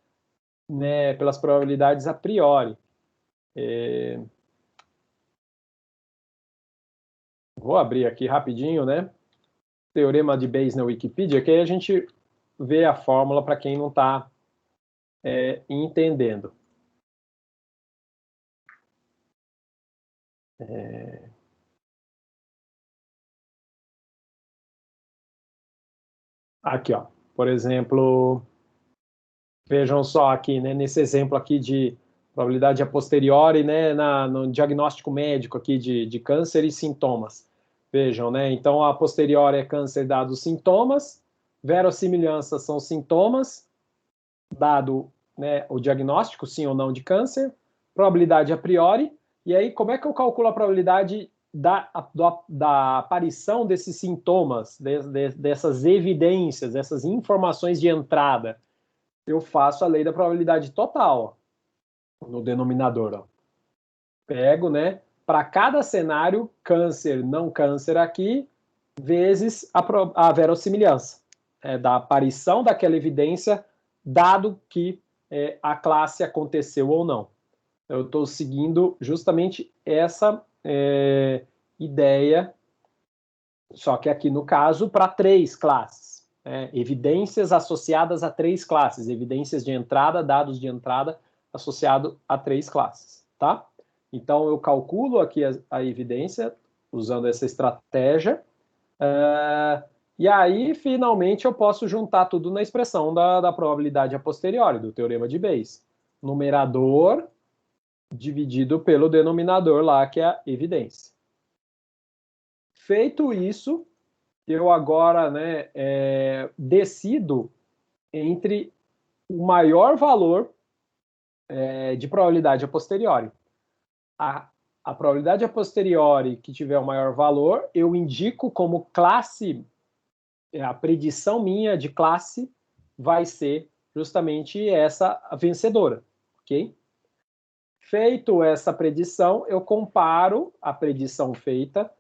probabilidades a priori. Vou abrir aqui rapidinho, né? Teorema de Bayes na Wikipedia, que aí a gente vê a fórmula para quem não está entendendo. Aqui, ó. Por exemplo, vejam só aqui, né, nesse exemplo aqui de probabilidade a posteriori, né, no diagnóstico médico aqui de câncer e sintomas. Vejam, né, então a posteriori é câncer dado os sintomas, verossimilhança são sintomas, dado, né, o diagnóstico, sim ou não de câncer, probabilidade a priori, e aí como é que eu calculo a probabilidade da aparição desses sintomas, dessas evidências, dessas informações de entrada? Eu faço a lei da probabilidade total, ó, no denominador. Ó. Pego, né, para cada cenário, câncer, não câncer aqui, vezes a verossimilhança, da aparição daquela evidência, dado que a classe aconteceu ou não. Eu estou seguindo justamente essa ideia, só que aqui no caso para 3 classes. Evidências associadas a 3 classes, evidências de entrada, dados de entrada associado a 3 classes, tá? Então eu calculo aqui a evidência usando essa estratégia, e aí finalmente eu posso juntar tudo na expressão da probabilidade a posteriori, do teorema de Bayes. Numerador dividido pelo denominador lá, que é a evidência. Feito isso, eu agora, né, decido entre o maior valor de probabilidade a posteriori. A probabilidade a posteriori que tiver o maior valor, eu indico como classe, a predição minha de classe vai ser justamente essa vencedora, ok? Feito essa predição, eu comparo a predição feita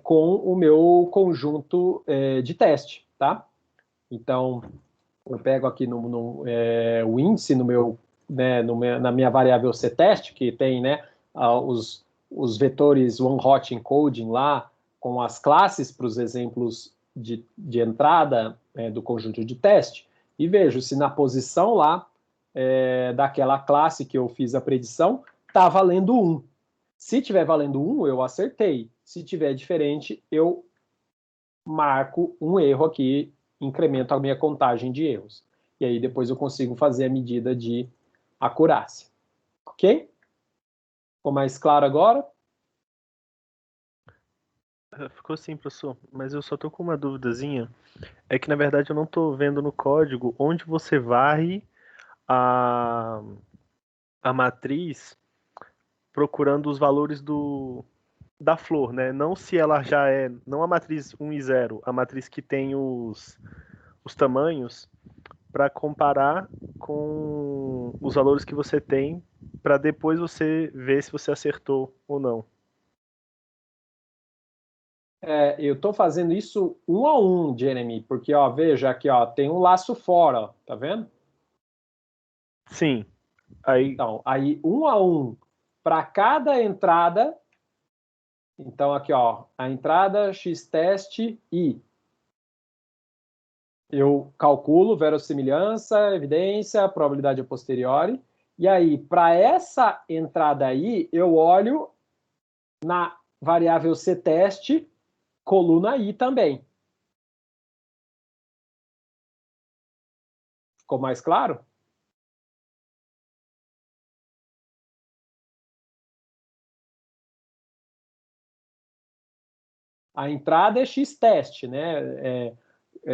com o meu conjunto de teste, tá? Então, eu pego aqui o índice no meu, né, na minha variável ctest, que tem, né, os vetores one-hot encoding lá, com as classes para os exemplos de entrada do conjunto de teste, e vejo se na posição lá daquela classe que eu fiz a predição, está valendo 1. Se tiver valendo 1, eu acertei. Se tiver diferente, eu marco um erro aqui, incremento a minha contagem de erros. E aí depois eu consigo fazer a medida de acurácia. Ok? Ficou mais claro agora? Ficou sim, professor. Mas eu só tô com uma duvidazinha. É que, na verdade, eu não tô vendo no código onde você varre a matriz procurando os valores da flor, né? Não se ela já é, não a matriz 1 e 0, a matriz que tem os tamanhos, para comparar com os valores que você tem, para depois você ver se você acertou ou não. Eu estou fazendo isso 1 a 1, Jeremy, porque ó, veja aqui, ó, tem um laço fora, ó, tá vendo? Sim. Aí... Então, aí 1 a 1 para cada entrada. Então, aqui, ó, a entrada x-teste I. Eu calculo verossimilhança, evidência, probabilidade a posteriori. E aí, para essa entrada aí, eu olho na variável c-teste, coluna I também. Ficou mais claro? A entrada é x-teste, né?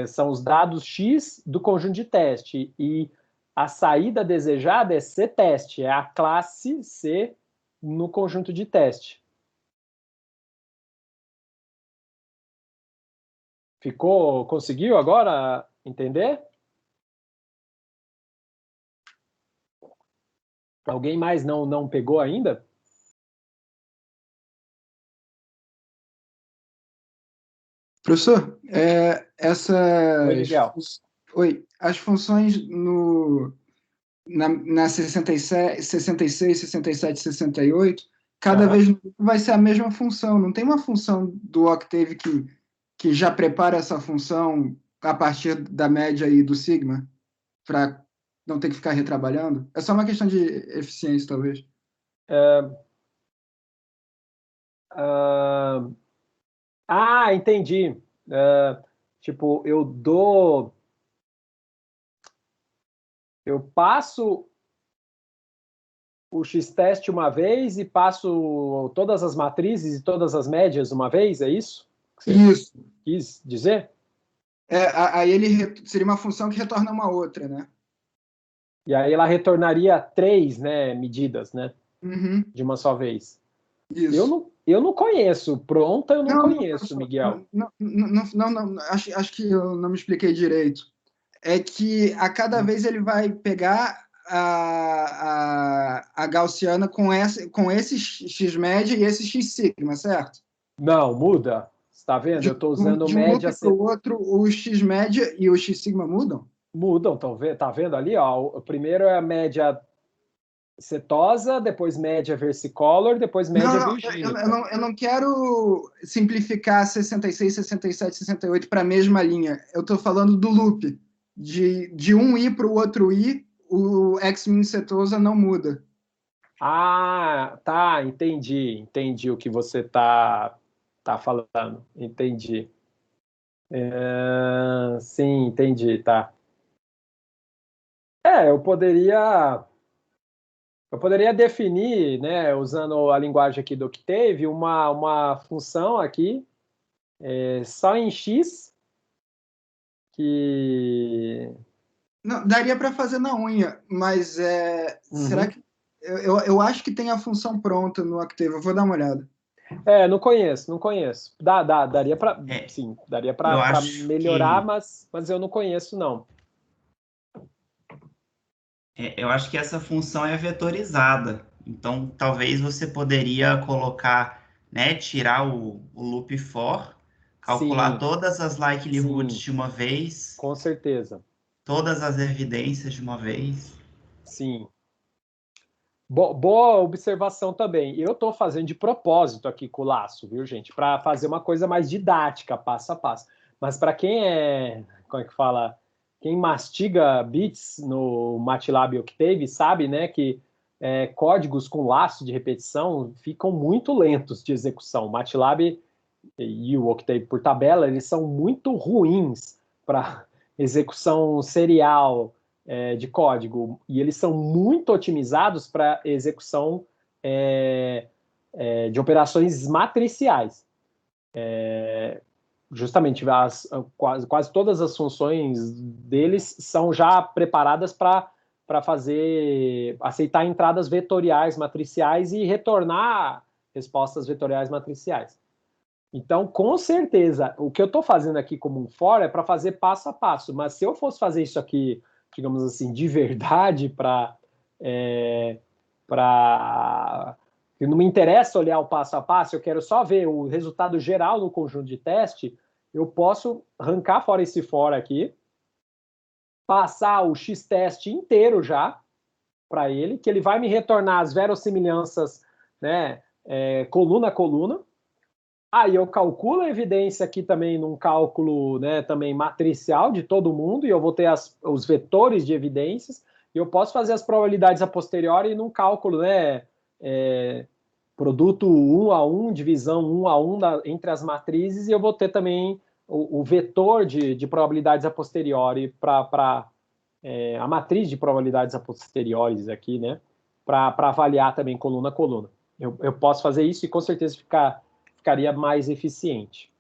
São os dados X do conjunto de teste. E a saída desejada é C-teste, é a classe C no conjunto de teste. Conseguiu agora entender? Alguém mais não pegou ainda? Professor, Oi, Miguel. as funções na 66, 67, 68, cada vez vai ser a mesma função. Não tem uma função do Octave que já prepara essa função a partir da média aí do sigma, para não ter que ficar retrabalhando? É só uma questão de eficiência, talvez. Entendi. Tipo, eu passo o x-teste uma vez e passo todas as matrizes e todas as médias uma vez, é isso? Isso. Quis dizer? Aí ele seria uma função que retorna uma outra, né? E aí ela retornaria 3, né, medidas, né? Uhum. De uma só vez. Isso. Eu não conheço. Pronta eu não conheço, Miguel. Não, acho que eu não me expliquei direito. É que a cada vez ele vai pegar a gaussiana com esse x-média e esse x-sigma, certo? Não, muda. Você está vendo? Eu estou usando média... De um loop para o outro, o x-média e o x-sigma mudam? Mudam, tá vendo ali? Ó, o primeiro é a média setosa, depois média versicolor, depois média virgínica. Eu não quero simplificar 66, 67, 68 para a mesma linha. Eu estou falando do loop. De um I para o outro I, o x-min setosa não muda. Tá, entendi o que você tá falando, entendi. Sim, entendi, tá. Eu poderia definir, né, usando a linguagem aqui do Octave, uma função aqui, só em x, que... Não, daria para fazer na unha, mas será que... Eu acho que tem a função pronta no Octave, eu vou dar uma olhada. Não conheço. Daria para sim, daria para melhorar, mas eu não conheço, não. Eu acho que essa função é vetorizada. Então, talvez você poderia colocar, né, tirar o loop for, calcular todas as likelihoods de uma vez. Com certeza. Todas as evidências de uma vez. Sim. Boa observação também. Eu estou fazendo de propósito aqui com o laço, viu, gente? Para fazer uma coisa mais didática, passo a passo. Mas para quem como é que fala? Quem mastiga bits no MATLAB Octave sabe, né, que códigos com laço de repetição ficam muito lentos de execução. O MATLAB e o Octave por tabela, eles são muito ruins para execução serial de código, e eles são muito otimizados para execução de operações matriciais. Justamente, quase todas as funções deles são já preparadas para aceitar entradas vetoriais matriciais e retornar respostas vetoriais matriciais. Então, com certeza, o que eu estou fazendo aqui como um for é para fazer passo a passo, mas se eu fosse fazer isso aqui, digamos assim, de verdade, não me interessa olhar o passo a passo, eu quero só ver o resultado geral no conjunto de teste, eu posso arrancar fora esse for aqui, passar o x-teste inteiro já para ele, que ele vai me retornar as verossimilhanças, né, coluna a coluna. Aí eu calculo a evidência aqui também num cálculo, né, também matricial de todo mundo, e eu vou ter os vetores de evidências, e eu posso fazer as probabilidades a posteriori num cálculo, né, produto 1 a 1, divisão 1 a 1 entre as matrizes, e eu vou ter também o vetor de probabilidades a posteriori para a matriz de probabilidades a posteriores aqui, né, para avaliar também coluna a coluna. Eu posso fazer isso e com certeza ficaria mais eficiente.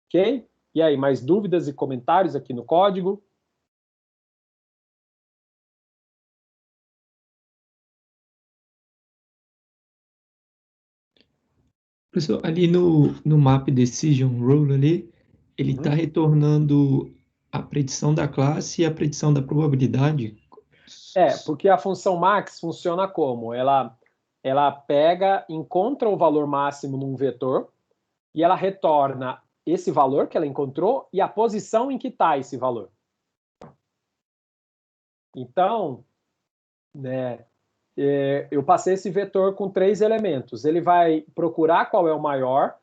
Ok? E aí, mais dúvidas e comentários aqui no código? Professor, ali no Map Decision Rule ali, ele está retornando a predição da classe e a predição da probabilidade. Porque a função max funciona como? Ela pega, encontra o valor máximo num vetor e ela retorna esse valor que ela encontrou e a posição em que está esse valor. Então, né, eu passei esse vetor com 3 elementos. Ele vai procurar qual é o maior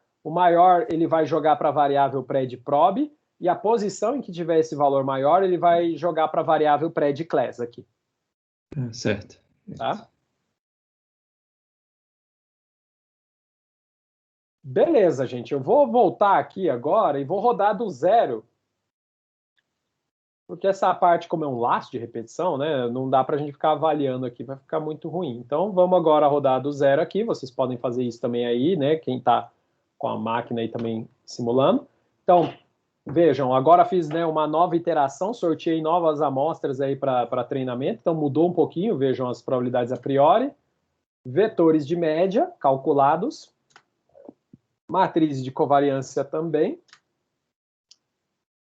ele vai jogar para a variável pré-de-prob, e a posição em que tiver esse valor maior, ele vai jogar para a variável pré-de-class aqui. Certo. Tá? Beleza, gente. Eu vou voltar aqui agora e vou rodar do zero, porque essa parte, como é um laço de repetição, né, não dá para a gente ficar avaliando aqui, vai ficar muito ruim. Então, vamos agora rodar do zero aqui. Vocês podem fazer isso também aí, né? Quem está com a máquina aí também simulando. Então, vejam, agora fiz, né, uma nova iteração, sorteei novas amostras aí para treinamento, então mudou um pouquinho, vejam as probabilidades a priori, vetores de média calculados, matriz de covariância também,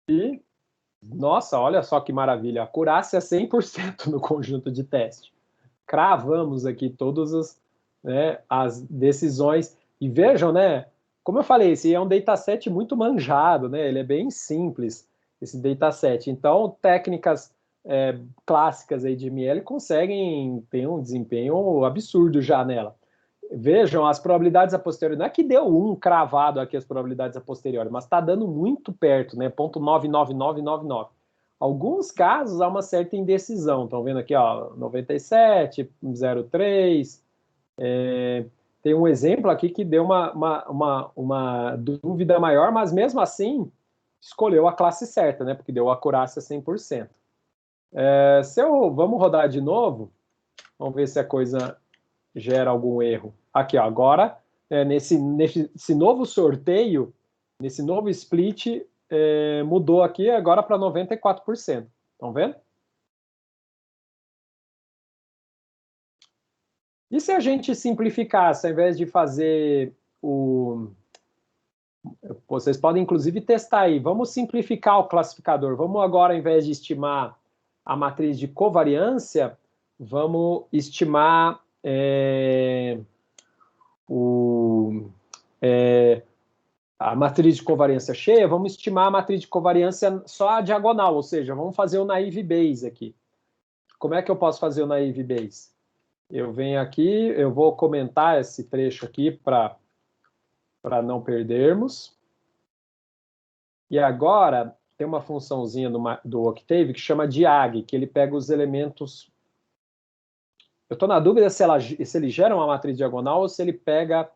e, nossa, olha só que maravilha, acurácia 100% no conjunto de teste. Cravamos aqui todas as decisões, e vejam, né, como eu falei, esse é um dataset muito manjado, né? Ele é bem simples, esse dataset. Então, técnicas clássicas aí de ML conseguem ter um desempenho absurdo já nela. Vejam, as probabilidades a posteriori, não é que deu cravado aqui as probabilidades a posteriori, mas está dando muito perto, né? 0,99999. Alguns casos há uma certa indecisão. Estão vendo aqui, ó, 97, 0,3. Tem um exemplo aqui que deu uma dúvida maior, mas mesmo assim escolheu a classe certa, né? Porque deu a acurácia 100%. Vamos rodar de novo. Vamos ver se a coisa gera algum erro. Aqui, ó, agora, nesse novo sorteio, nesse novo split, mudou aqui agora para 94%. Estão vendo? E se a gente simplificasse, ao invés de fazer Vocês podem, inclusive, testar aí. Vamos simplificar o classificador. Vamos agora, ao invés de estimar a matriz de covariância, vamos estimar a matriz de covariância cheia, vamos estimar a matriz de covariância só a diagonal, ou seja, vamos fazer o naive Bayes aqui. Como é que eu posso fazer o naive Bayes? Eu venho aqui, eu vou comentar esse trecho aqui para não perdermos. E agora tem uma funçãozinha do Octave que chama diag, que ele pega os elementos. Eu estou na dúvida se ele gera uma matriz diagonal ou se ele pega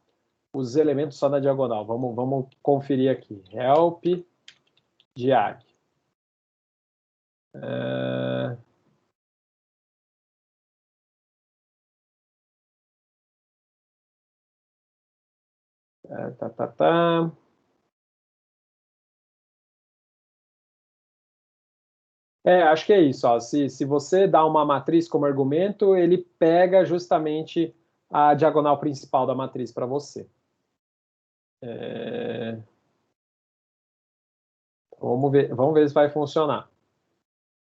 os elementos só na diagonal. Vamos conferir aqui. Help diag. Tá. Acho que é isso. Ó. Se você dá uma matriz como argumento, ele pega justamente a diagonal principal da matriz para você. Vamos ver se vai funcionar.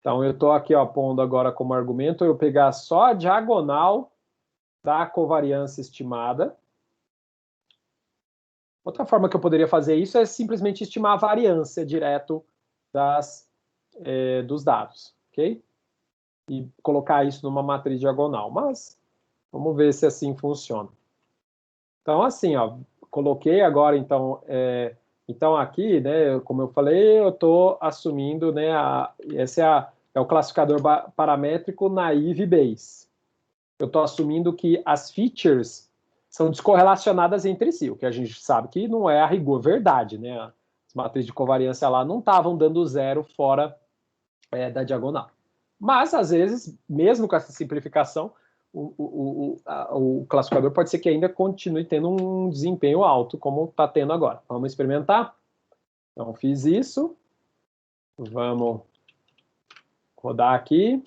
Então, eu estou aqui ó, pondo agora como argumento eu pegar só a diagonal da covariância estimada. Outra forma que eu poderia fazer isso é simplesmente estimar a variância direto dos dados, ok? E colocar isso numa matriz diagonal. Mas vamos ver se assim funciona. Então, assim, ó, coloquei agora, então, então aqui, né, como eu falei, eu estou assumindo, né, esse é o classificador paramétrico naive Bayes. Eu estou assumindo que as features são descorrelacionadas entre si, o que a gente sabe que não é a rigor verdade, né? As matrizes de covariância lá não estavam dando zero fora da diagonal. Mas, às vezes, mesmo com essa simplificação, o classificador pode ser que ainda continue tendo um desempenho alto, como está tendo agora. Vamos experimentar? Então, fiz isso. Vamos rodar aqui.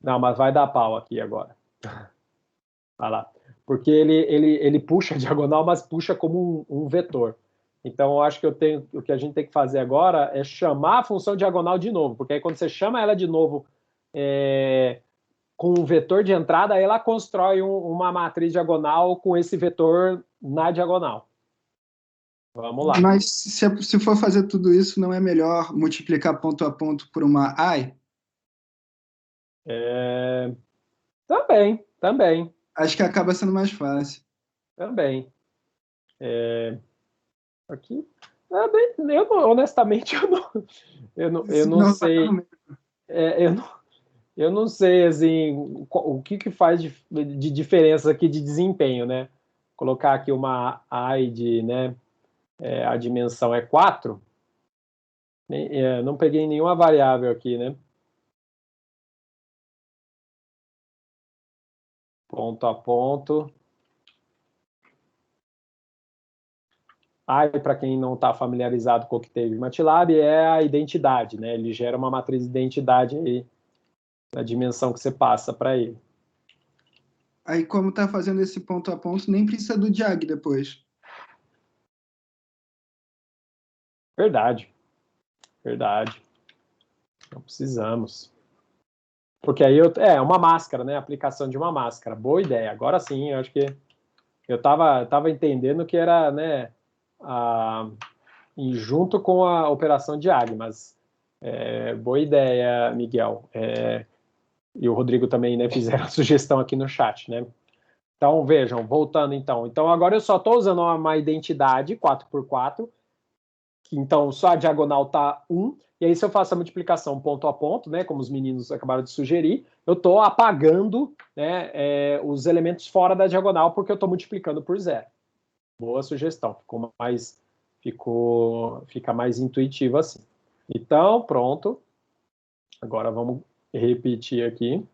Não, mas vai dar pau aqui agora. Vai lá. Porque ele puxa a diagonal, mas puxa como um vetor. Então, eu acho que o que a gente tem que fazer agora é chamar a função diagonal de novo. Porque aí, quando você chama ela de novo com um vetor de entrada, aí ela constrói uma matriz diagonal com esse vetor na diagonal. Vamos lá. Mas se for fazer tudo isso, não é melhor multiplicar ponto a ponto por uma AI? Também. Acho que acaba sendo mais fácil. Também. Aqui. Honestamente, eu não sei. Eu não sei assim, o que faz de diferença aqui de desempenho, né? Colocar aqui uma AI de, né? A dimensão é 4. Não peguei nenhuma variável aqui, né? Ponto a ponto. AI, para quem não está familiarizado com o Octave MATLAB, é a identidade, né? Ele gera uma matriz de identidade aí, na dimensão que você passa para ele. Aí, como está fazendo esse ponto a ponto, nem precisa do diag depois. Verdade. Não precisamos. Porque aí uma máscara, né? Aplicação de uma máscara. Boa ideia. Agora sim, eu acho que eu estava entendendo que era, né? Junto com a operação de AG, mas boa ideia, Miguel. E o Rodrigo também, né? Fizeram a sugestão aqui no chat, né? Então, vejam, voltando então. Então, agora eu só estou usando uma identidade 4x4, então só a diagonal está 1, e aí se eu faço a multiplicação ponto a ponto, né, como os meninos acabaram de sugerir, eu estou apagando, né, os elementos fora da diagonal porque eu estou multiplicando por 0. Boa sugestão, fica mais intuitivo assim. Então, pronto. Agora vamos repetir aqui.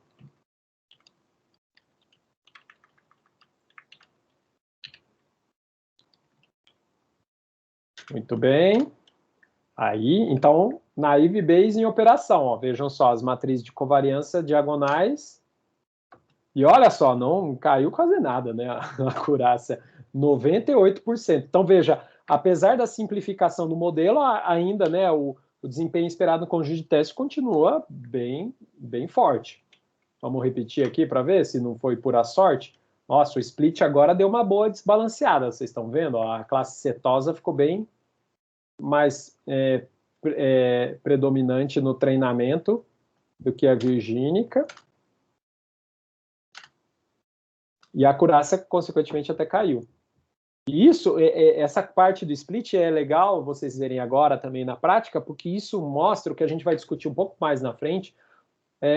Muito bem. Aí, então, naive Bayes em operação. Ó. Vejam só, as matrizes de covariância diagonais. E olha só, não caiu quase nada, né? A acurácia, 98%. Então, veja, apesar da simplificação do modelo, ainda, né, o desempenho esperado no conjunto de teste continua bem forte. Vamos repetir aqui para ver se não foi pura sorte. Nossa, o split agora deu uma boa desbalanceada, vocês estão vendo? Ó, a classe setosa ficou bem mais predominante no treinamento do que a virgínica. E a acurácia, consequentemente, até caiu. E isso, essa parte do split é legal vocês verem agora também na prática, porque isso mostra o que a gente vai discutir um pouco mais na frente,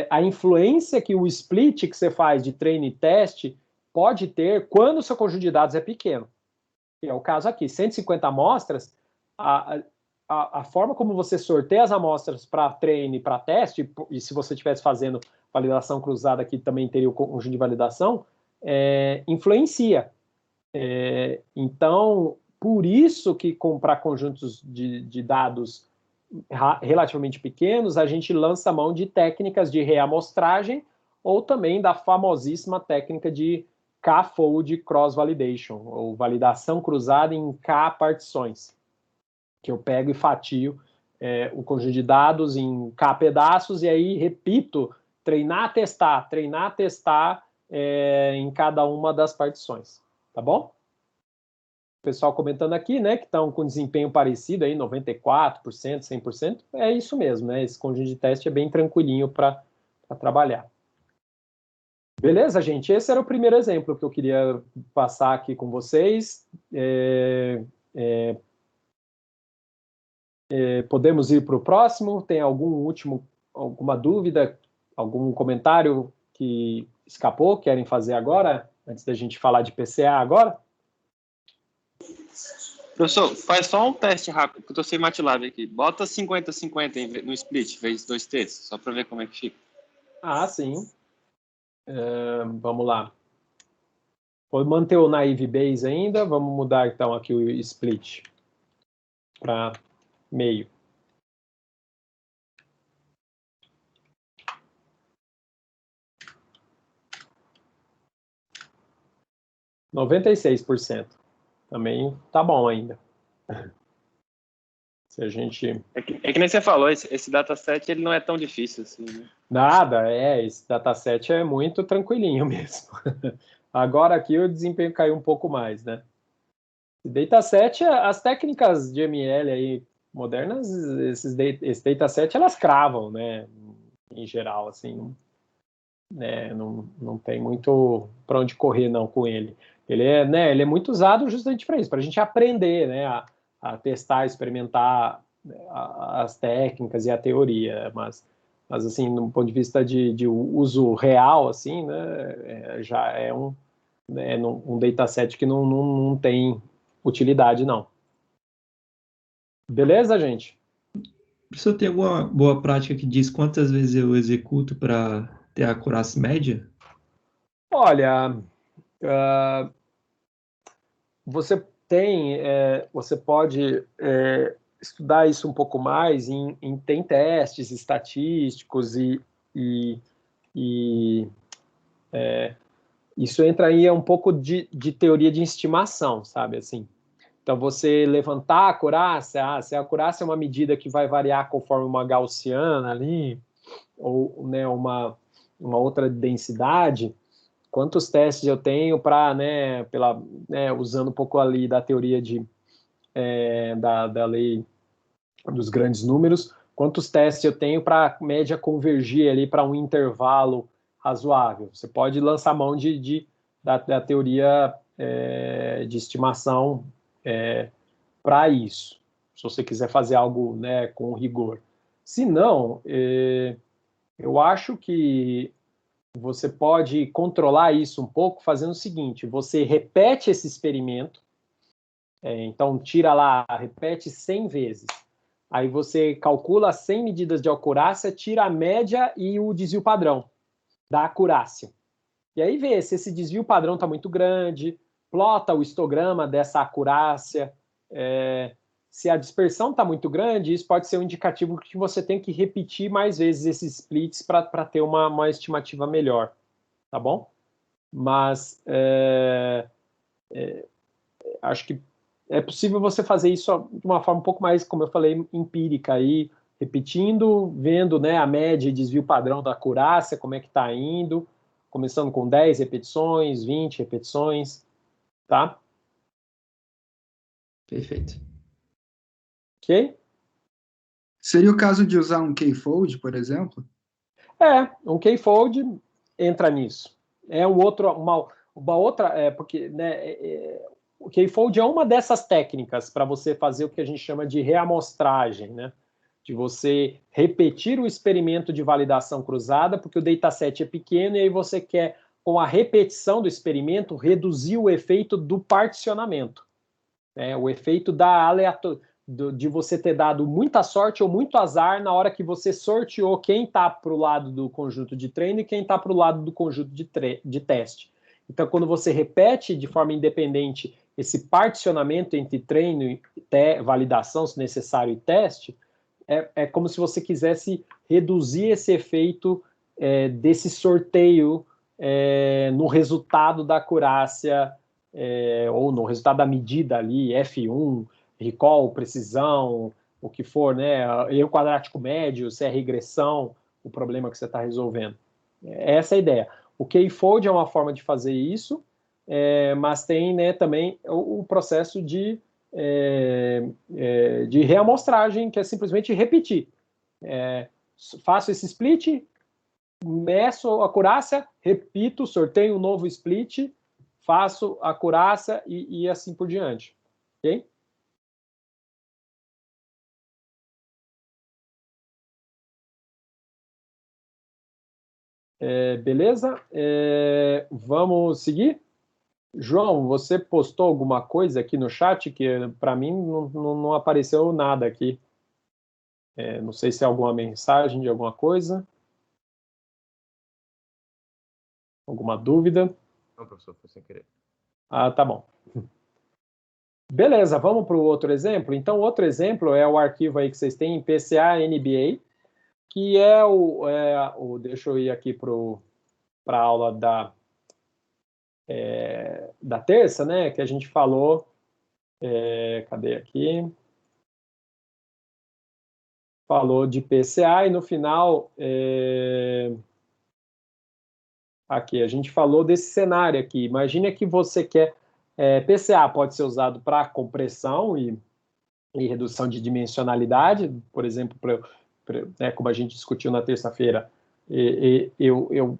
a influência que o split que você faz de treino e teste pode ter quando o seu conjunto de dados é pequeno. Que é o caso aqui, 150 amostras, a forma como você sorteia as amostras para treino e para teste, e se você estivesse fazendo validação cruzada aqui também teria o conjunto de validação, influencia. Então, por isso que comprar conjuntos de dados relativamente pequenos, a gente lança mão de técnicas de reamostragem ou também da famosíssima técnica de K-fold cross-validation, ou validação cruzada em K partições, que eu pego e fatio o conjunto de dados em K pedaços e aí repito, treinar, testar em cada uma das partições, tá bom? O pessoal comentando aqui, né, que estão com desempenho parecido aí, 94%, 100%, é isso mesmo, né? Esse conjunto de teste é bem tranquilinho para trabalhar. Beleza, gente? Esse era o primeiro exemplo que eu queria passar aqui com vocês. Podemos ir para o próximo? Tem alguma dúvida, algum comentário que escapou, querem fazer agora, antes da gente falar de PCA agora? Professor, faz só um teste rápido, que eu estou sem MATLAB aqui. Bota 50-50 no split, vezes 2 terços, só para ver como é que fica. Ah, sim. Vamos lá. Vou manter o naive Bayes ainda, vamos mudar então aqui o split para meio. % 96%. Também tá bom ainda. Se a gente... É que nem você falou, esse dataset ele não é tão difícil assim, né? Nada, esse dataset é muito tranquilinho mesmo. Agora aqui o desempenho caiu um pouco mais, né? Dataset, as técnicas de ML aí modernas, esse dataset elas cravam, né? Em geral, assim, né? Não tem muito para onde correr não com ele. Ele é muito usado justamente para isso, para a gente aprender, né? A testar, experimentar as técnicas e a teoria, mas assim, do ponto de vista de uso real, assim, né? Já é um dataset que não tem utilidade, não. Beleza, gente? Professor, tem alguma boa prática que diz quantas vezes eu executo para ter a acurácia média? Olha, você pode estudar isso um pouco mais tem testes estatísticos isso entra aí um pouco de teoria de estimação, sabe, assim. Então, você levantar a acurácia, se a acurácia é uma medida que vai variar conforme uma gaussiana ali, ou, né, uma outra densidade, quantos testes eu tenho para, usando um pouco ali da teoria da lei dos grandes números, quantos testes eu tenho para a média convergir ali para um intervalo razoável. Você pode lançar mão da teoria de estimação para isso, se você quiser fazer algo, né, com rigor. Se não, eu acho que você pode controlar isso um pouco fazendo o seguinte: você repete esse experimento, então tira lá, repete 100 vezes. Aí você calcula 100 medidas de acurácia, tira a média e o desvio padrão da acurácia. E aí vê se esse desvio padrão está muito grande, plota o histograma dessa acurácia. Se a dispersão está muito grande, isso pode ser um indicativo que você tem que repetir mais vezes esses splits para ter uma estimativa melhor, tá bom? Mas acho que é possível você fazer isso de uma forma um pouco mais, como eu falei, empírica, aí, repetindo, vendo, né, a média e desvio padrão da acurácia, como é que está indo, começando com 10 repetições, 20 repetições, tá? Perfeito. Ok? Seria o caso de usar um K-fold, por exemplo? Um K-fold entra nisso. É uma outra, porque, né, o K-fold é uma dessas técnicas para você fazer o que a gente chama de reamostragem, né? De você repetir o experimento de validação cruzada, porque o dataset é pequeno e aí você quer, com a repetição do experimento, reduzir o efeito do particionamento, né? O efeito de você ter dado muita sorte ou muito azar na hora que você sorteou quem está para o lado do conjunto de treino e quem está para o lado do conjunto de teste. Então, quando você repete de forma independente esse particionamento entre treino, validação, se necessário, e teste, é como se você quisesse reduzir esse efeito desse sorteio no resultado da acurácia, ou no resultado da medida ali, F1, recall, precisão, o que for, né? Erro quadrático médio, se é regressão, o problema que você está resolvendo. Essa é a ideia. O K-fold é uma forma de fazer isso, mas tem, né, também o processo de reamostragem, que é simplesmente repetir. Faço esse split, meço a acurácia, repito, sorteio um novo split, faço a acurácia e assim por diante. Ok? Beleza? Vamos seguir? João, você postou alguma coisa aqui no chat que para mim não apareceu nada aqui. Não sei se é alguma mensagem de alguma coisa. Alguma dúvida? Não, professor, foi sem querer. Ah, tá bom. Beleza, vamos para o outro exemplo? Então, o outro exemplo é o arquivo aí que vocês têm em PCA-NBA, que é deixa eu ir aqui para a aula da terça, né, que a gente falou, cadê aqui? Falou de PCA e no final, aqui, a gente falou desse cenário aqui. Imagina que você quer, PCA pode ser usado para compressão e redução de dimensionalidade, por exemplo, como a gente discutiu na terça-feira, eu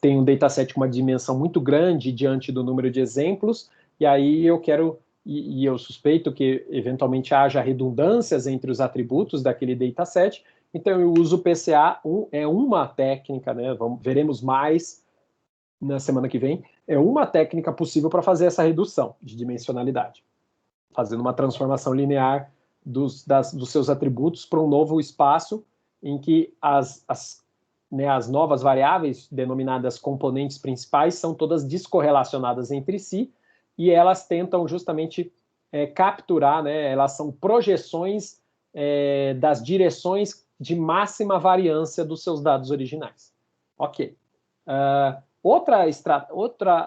tenho um dataset com uma dimensão muito grande diante do número de exemplos, e aí eu quero, e eu suspeito que eventualmente haja redundâncias entre os atributos daquele dataset, então eu uso o PCA, é uma técnica, né, veremos mais na semana que vem, é uma técnica possível para fazer essa redução de dimensionalidade, fazendo uma transformação linear dos seus atributos para um novo espaço em que as novas variáveis, denominadas componentes principais, são todas descorrelacionadas entre si, e elas tentam justamente capturar, né, elas são projeções das direções de máxima variância dos seus dados originais. Ok.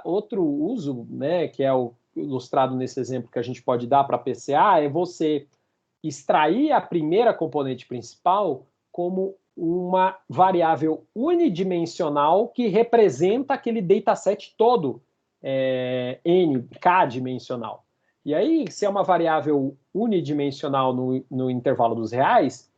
Outro uso, né, que é ilustrado nesse exemplo que a gente pode dar para PCA, é você extrair a primeira componente principal como uma variável unidimensional que representa aquele dataset todo, K-dimensional. E aí, se é uma variável unidimensional no intervalo dos reais,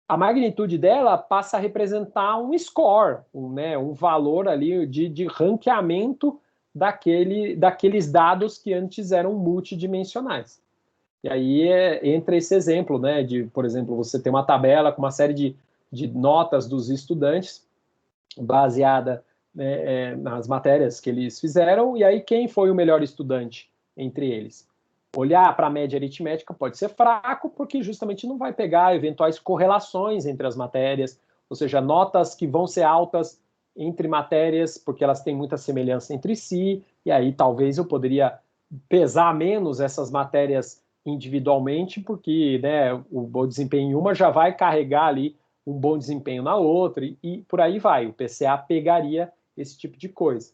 a magnitude dela passa a representar um score, um valor ali de ranqueamento daqueles dados que antes eram multidimensionais. E aí entra esse exemplo, né, por exemplo, você tem uma tabela com uma série de notas dos estudantes, baseada, né, nas matérias que eles fizeram, e aí quem foi o melhor estudante entre eles? Olhar para a média aritmética pode ser fraco, porque justamente não vai pegar eventuais correlações entre as matérias, ou seja, notas que vão ser altas entre matérias, porque elas têm muita semelhança entre si, e aí talvez eu poderia pesar menos essas matérias individualmente, porque, né, o bom desempenho em uma já vai carregar ali um bom desempenho na outra, e por aí vai. O PCA pegaria esse tipo de coisa.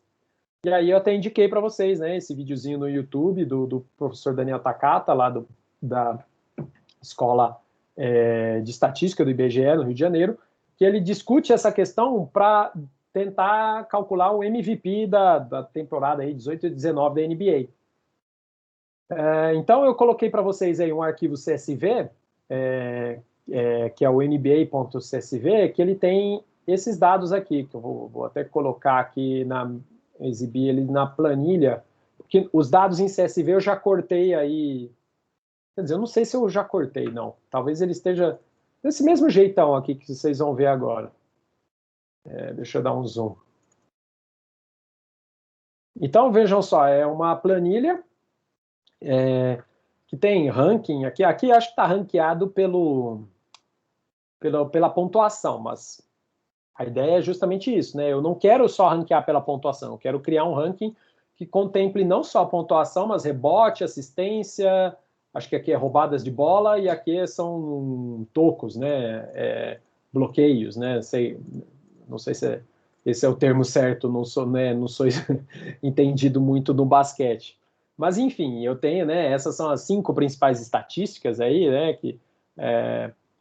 E aí eu até indiquei para vocês, né, esse videozinho no YouTube do professor Daniel Takata, lá da Escola de Estatística do IBGE, no Rio de Janeiro, que ele discute essa questão para tentar calcular o MVP da temporada aí 18 e 19 da NBA. Então eu coloquei para vocês aí um arquivo CSV, que é o nba.csv, que ele tem esses dados aqui, que eu vou até colocar aqui, exibir ele na planilha, porque os dados em CSV eu já cortei aí, quer dizer, eu não sei se eu já cortei, não. Talvez ele esteja desse mesmo jeitão aqui que vocês vão ver agora. Deixa eu dar um zoom. Então, vejam só, é uma planilha que tem ranking aqui. Aqui acho que está ranqueado pela pontuação, mas a ideia é justamente isso, né? Eu não quero só ranquear pela pontuação, eu quero criar um ranking que contemple não só a pontuação, mas rebote, assistência, acho que aqui é roubadas de bola e aqui são tocos, né? Bloqueios, né? Não sei se esse é o termo certo, não sou entendido muito no basquete. Mas, enfim, eu tenho, né? Essas são as 5 principais estatísticas aí, né? Que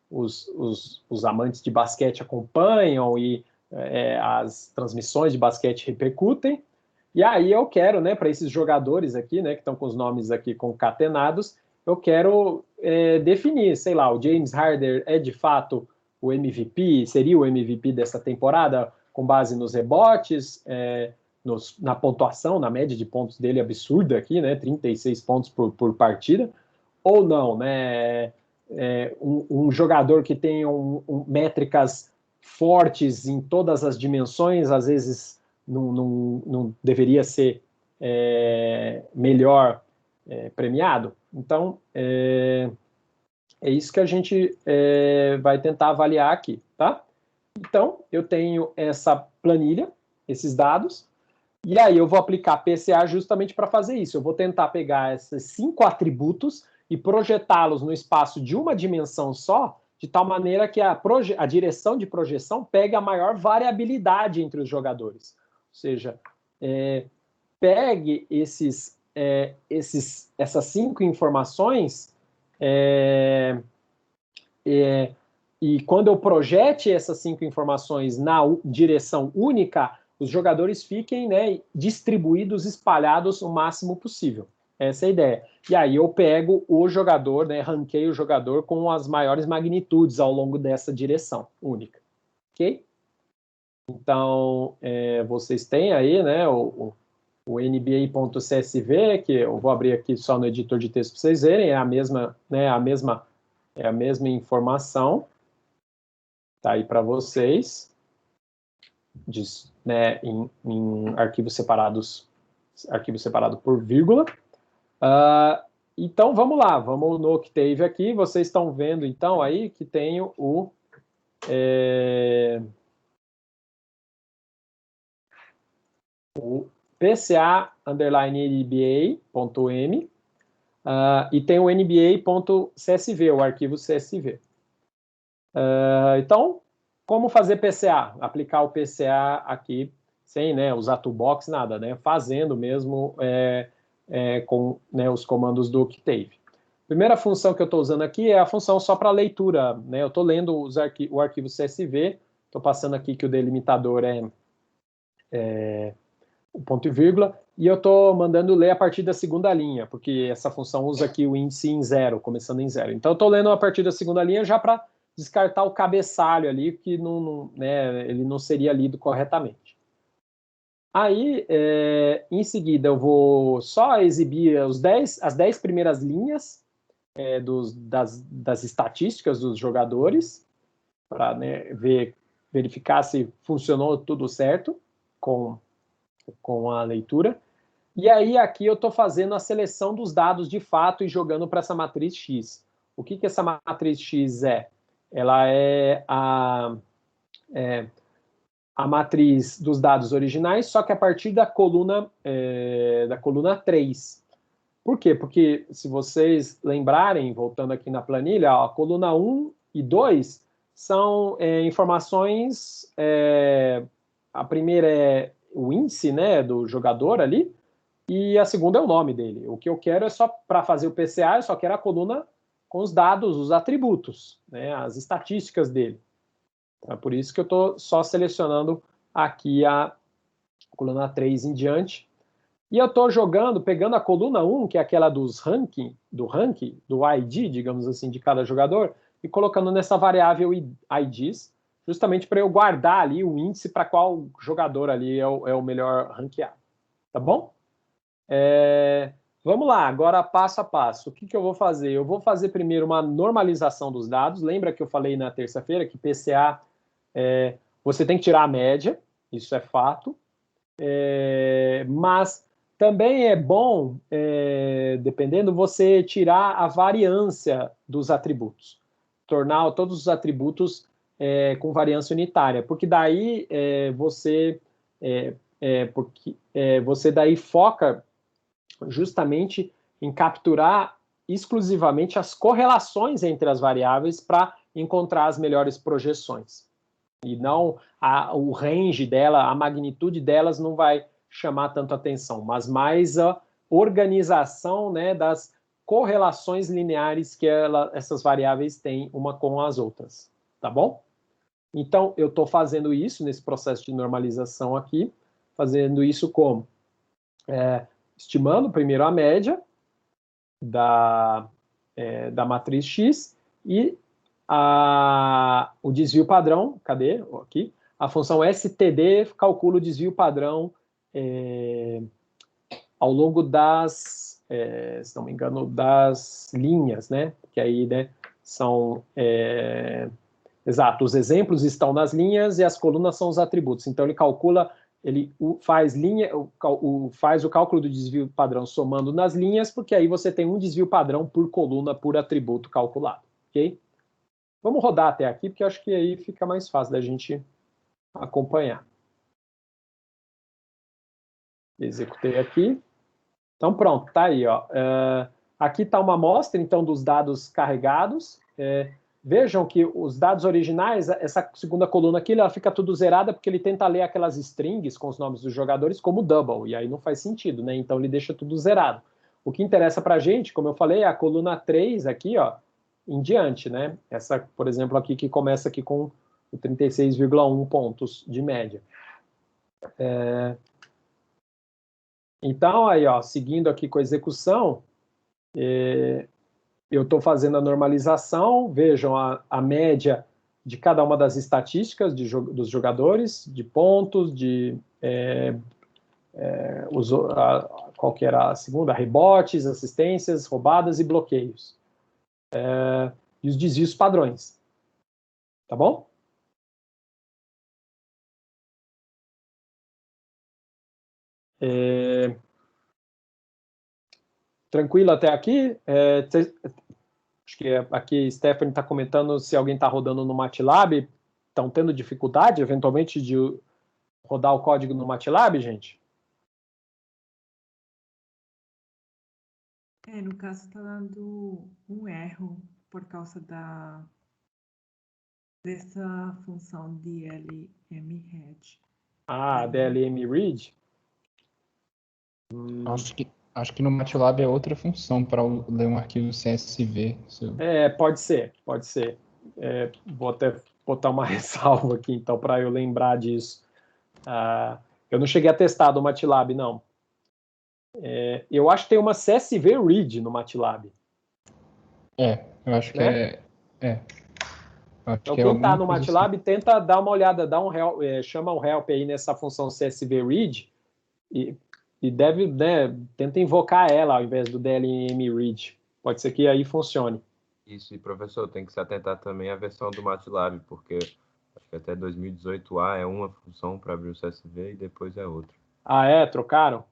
os amantes de basquete acompanham e as transmissões de basquete repercutem. E aí eu quero, né, para esses jogadores aqui, né, que estão com os nomes aqui concatenados, eu quero definir, sei lá, o James Harden é de fato o MVP, seria o MVP dessa temporada, com base nos rebotes, na pontuação, na média de pontos dele absurda aqui, né, 36 pontos por partida, ou não, né, um jogador que tem métricas fortes em todas as dimensões, às vezes não deveria ser melhor premiado. Então, é isso que a gente vai tentar avaliar aqui, tá? Então, eu tenho essa planilha, esses dados, e aí eu vou aplicar PCA justamente para fazer isso. Eu vou tentar pegar esses 5 atributos e projetá-los no espaço de uma dimensão só, de tal maneira que a direção de projeção pegue a maior variabilidade entre os jogadores. Ou seja, pegue essas 5 informações e quando eu projete essas 5 informações na direção única, os jogadores fiquem, né, distribuídos, espalhados o máximo possível. Essa é a ideia. E aí eu pego o jogador, né, ranqueio o jogador com as maiores magnitudes ao longo dessa direção única. Ok? Então, vocês têm aí, né, o NBA.csv, que eu vou abrir aqui só no editor de texto para vocês verem, é a mesma informação. Tá aí para vocês, né, em arquivos separados por vírgula. Então, vamos lá, vamos no Octave aqui. Vocês estão vendo, então, aí que tem o PCA_NBA.m e tem o NBA.csv, o arquivo CSV. Então, como fazer PCA? Aplicar o PCA aqui sem, né, usar toolbox, nada, né? Fazendo mesmo com, né, os comandos do Octave. Primeira função que eu estou usando aqui é a função só para leitura, né? Eu estou lendo o arquivo CSV, estou passando aqui que o delimitador é o ponto e vírgula, e eu estou mandando ler a partir da segunda linha, porque essa função usa aqui o índice em 0, começando em 0. Então, eu estou lendo a partir da segunda linha já para descartar o cabeçalho ali, que ele não seria lido corretamente. Aí, em seguida, eu vou só exibir as 10 primeiras linhas das estatísticas dos jogadores, para, né, verificar se funcionou tudo certo com a leitura. E aí, aqui eu estou fazendo a seleção dos dados de fato e jogando para essa matriz X. O que essa matriz X é? Ela é a matriz dos dados originais, só que a partir da coluna 3. Por quê? Porque, se vocês lembrarem, voltando aqui na planilha, a coluna 1 e 2 são informações... a primeira é o índice, né, do jogador ali, e a segunda é o nome dele. O que eu quero é só, para fazer o PCA, eu só quero a coluna com os dados, os atributos, né, as estatísticas dele. Então, é por isso que eu estou só selecionando aqui a coluna 3 em diante. E eu estou pegando a coluna 1, que é aquela do ranking, do ID, digamos assim, de cada jogador, e colocando nessa variável IDs, justamente para eu guardar ali o índice para qual jogador ali é o melhor ranqueado. Tá bom? Vamos lá, agora passo a passo. O que eu vou fazer? Eu vou fazer primeiro uma normalização dos dados. Lembra que eu falei na terça-feira que PCA, você tem que tirar a média, isso é fato. Mas também é bom, dependendo, você tirar a variância dos atributos. Tornar todos os atributos com variância unitária, porque daí você daí foca justamente em capturar exclusivamente as correlações entre as variáveis para encontrar as melhores projeções. E não o range dela, a magnitude delas não vai chamar tanto atenção, mas mais a organização, né, das correlações lineares que essas variáveis têm uma com as outras, tá bom? Então, eu estou fazendo isso nesse processo de normalização aqui, fazendo isso como? Estimando primeiro a média da matriz X e o desvio padrão, cadê? Aqui. A função STD calcula o desvio padrão ao longo das, se não me engano, das linhas, né? Que aí, né, são... exato, os exemplos estão nas linhas e as colunas são os atributos. Então, ele calcula, ele faz o cálculo do desvio padrão somando nas linhas, porque aí você tem um desvio padrão por coluna, por atributo calculado, ok? Vamos rodar até aqui, porque eu acho que aí fica mais fácil da gente acompanhar. Executei aqui. Então, pronto, tá aí, ó. Aqui está uma amostra, então, dos dados carregados. Vejam que os dados originais, essa segunda coluna aqui, ela fica tudo zerada porque ele tenta ler aquelas strings com os nomes dos jogadores como double, e aí não faz sentido, né? Então ele deixa tudo zerado. O que interessa pra gente, como eu falei, é a coluna 3 aqui, ó, em diante, né? Essa, por exemplo, aqui que começa aqui com o 36,1 pontos de média. Então, aí, ó, seguindo aqui com a execução, eu estou fazendo a normalização, vejam a média de cada uma das estatísticas dos jogadores, de pontos, qual que era a segunda? Rebotes, assistências, roubadas e bloqueios. E os desvios padrões. Tá bom? Tranquilo até aqui? Acho que aqui Stephanie está comentando se alguém está rodando no MATLAB. Estão tendo dificuldade, eventualmente, de rodar o código no MATLAB, gente? No caso, está dando um erro por causa dessa função DLM-read. DLM-read? Acho que no MATLAB é outra função para ler um arquivo CSV. Pode ser. Vou até botar uma ressalva aqui, então, para eu lembrar disso. Eu não cheguei a testar do MATLAB, não. Eu acho que tem uma CSV read no MATLAB. Eu acho que né? Então, quem está no MATLAB, assim, tenta dar uma olhada, chama um help aí nessa função CSV read e deve, né, tenta invocar ela ao invés do DLM read. Pode ser que aí funcione. Isso, e professor, tem que se atentar também à versão do MATLAB, porque acho que até 2018A é uma função para abrir o CSV e depois é outra. Trocaram?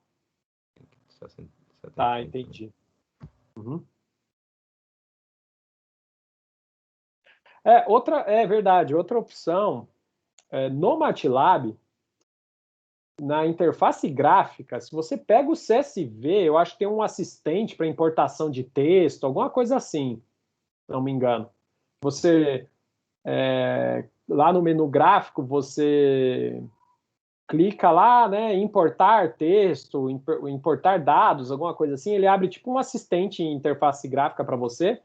Tem que se atentar. Tá, entendi. Uhum. Verdade, outra opção, no MATLAB, na interface gráfica, se você pega o CSV, eu acho que tem um assistente para importação de texto, alguma coisa assim, se não me engano. Você, lá no menu gráfico, você clica lá, né, importar texto, importar dados, alguma coisa assim, ele abre tipo um assistente em interface gráfica para você,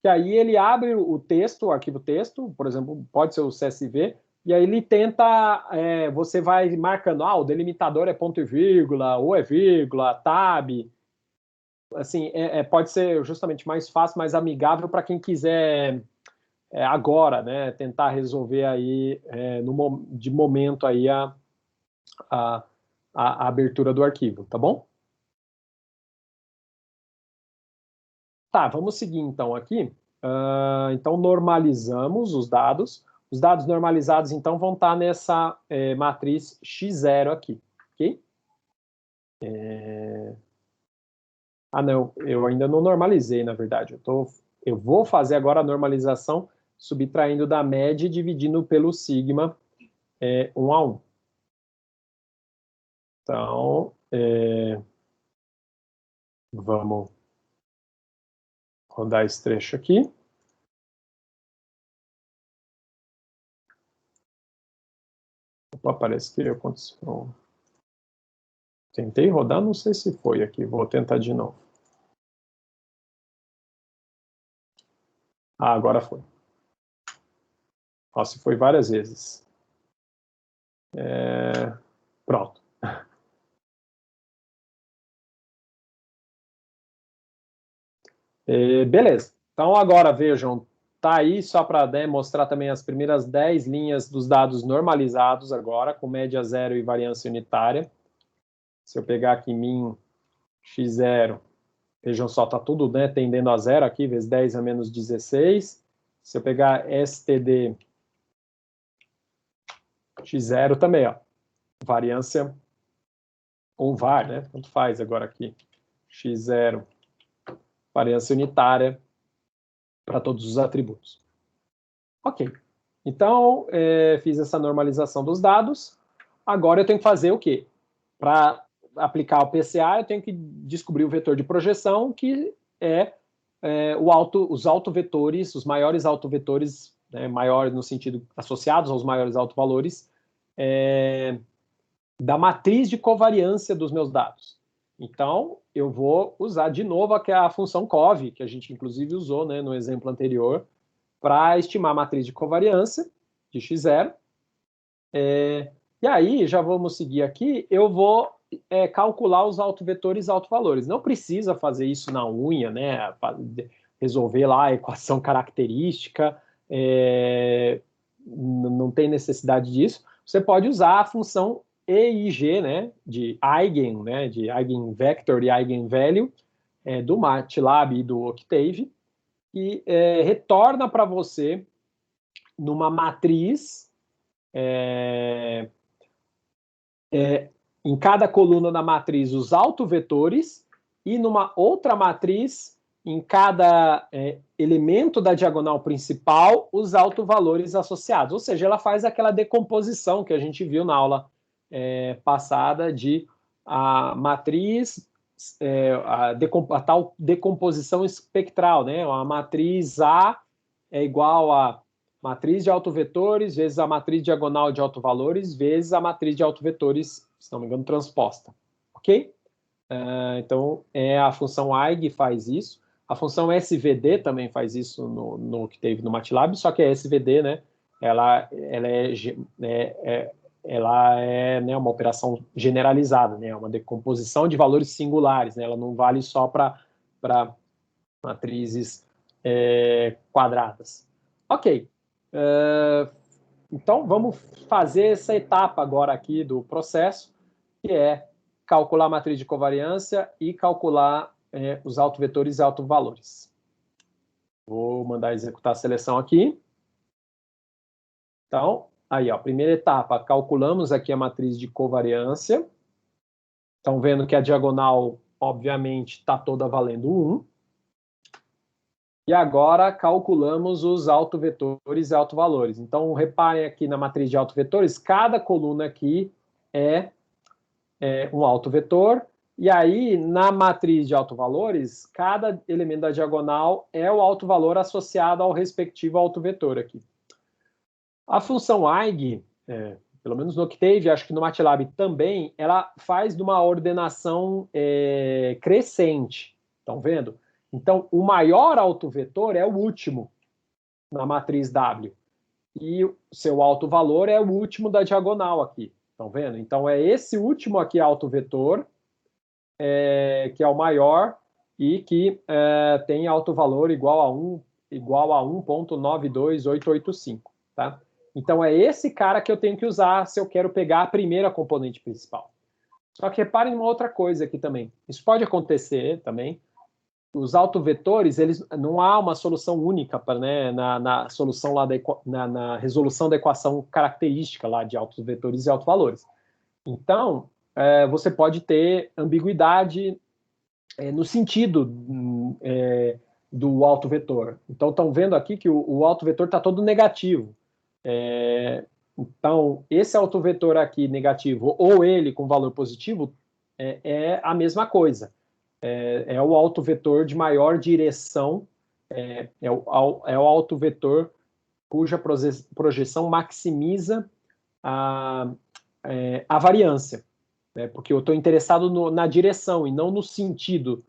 que aí ele abre o texto, o arquivo texto, por exemplo, pode ser o CSV, e aí ele tenta, você vai marcando, o delimitador é ponto e vírgula, ou é vírgula, tab, assim, pode ser justamente mais fácil, mais amigável para quem quiser agora, né, tentar resolver aí, de momento aí a abertura do arquivo, tá bom? Tá, vamos seguir então aqui. Então, normalizamos os dados. Os dados normalizados, então, vão estar nessa matriz X0 aqui, ok? Não, eu ainda não normalizei, na verdade. Eu vou fazer agora a normalização subtraindo da média e dividindo pelo sigma 1 a 1. Então, vamos rodar esse trecho aqui. Opa, parece que aconteceu. Tentei rodar, não sei se foi aqui. Vou tentar de novo. Ah, agora foi. Nossa, foi várias vezes. Pronto. Beleza. Então, agora, vejam, tá aí só para mostrar também as primeiras 10 linhas dos dados normalizados agora, com média zero e variância unitária. Se eu pegar aqui min x0, vejam só, tá tudo, né, tendendo a zero aqui, vezes 10 a menos 16. Se eu pegar std x0 também, ó, variância ou var, né, tanto faz agora aqui, x0, variância unitária para todos os atributos. Ok, então fiz essa normalização dos dados, agora eu tenho que fazer o quê? Para aplicar o PCA, eu tenho que descobrir o vetor de projeção, que é os autovetores, os maiores autovetores, né, maiores no sentido associados aos maiores autovalores, da matriz de covariância dos meus dados. Então, eu vou usar de novo a função cov, que a gente inclusive usou, né, no exemplo anterior, para estimar a matriz de covariância de x0. E aí, já vamos seguir aqui, eu vou calcular os autovetores e autovalores. Não precisa fazer isso na unha, né, resolver lá a equação característica, não tem necessidade disso. Você pode usar a função EIG, né, de eigen, né, de eigenvector e eigenvalue, do MATLAB e do Octave, e retorna para você numa matriz, em cada coluna da matriz os autovetores, e numa outra matriz, em cada elemento da diagonal principal, os autovalores associados. Ou seja, ela faz aquela decomposição que a gente viu na aula passada de a matriz, a tal decomposição espectral, né? A matriz A é igual a matriz de autovetores vezes a matriz diagonal de autovalores vezes a matriz de autovetores, se não me engano, transposta. Ok? Então, a função eig faz isso. A função svd também faz isso no que teve no MATLAB, só que a svd, né, ela é né, uma operação generalizada, né, uma decomposição de valores singulares, né, ela não vale só para matrizes quadradas. Ok. Então, vamos fazer essa etapa agora aqui do processo, que é calcular a matriz de covariância e calcular os autovetores e autovalores. Vou mandar executar a seleção aqui. Então, aí, ó, primeira etapa, calculamos aqui a matriz de covariância. Estão vendo que a diagonal, obviamente, está toda valendo 1. E agora calculamos os autovetores e autovalores. Então, reparem aqui na matriz de autovetores, cada coluna aqui é um autovetor, e aí, na matriz de autovalores, cada elemento da diagonal é o autovalor associado ao respectivo autovetor aqui. A função eig, pelo menos no Octave, acho que no MATLAB também, ela faz de uma ordenação crescente. Estão vendo? Então, o maior autovetor é o último na matriz W. E o seu autovalor é o último da diagonal aqui. Estão vendo? Então, é esse último aqui autovetor, que é o maior e que tem autovalor igual a 1.92885. Tá? Então, é esse cara que eu tenho que usar se eu quero pegar a primeira componente principal. Só que reparem uma outra coisa aqui também. Isso pode acontecer também. Os autovetores, não há uma solução única né, na solução lá na resolução da equação característica lá de autovetores e autovalores. Então, você pode ter ambiguidade no sentido do autovetor. Então, estão vendo aqui que o autovetor está todo negativo. Então, esse autovetor aqui negativo, ou ele com valor positivo, é a mesma coisa. É o autovetor de maior direção é o autovetor cuja projeção maximiza a variância, né? Porque eu estou interessado na direção e não no sentido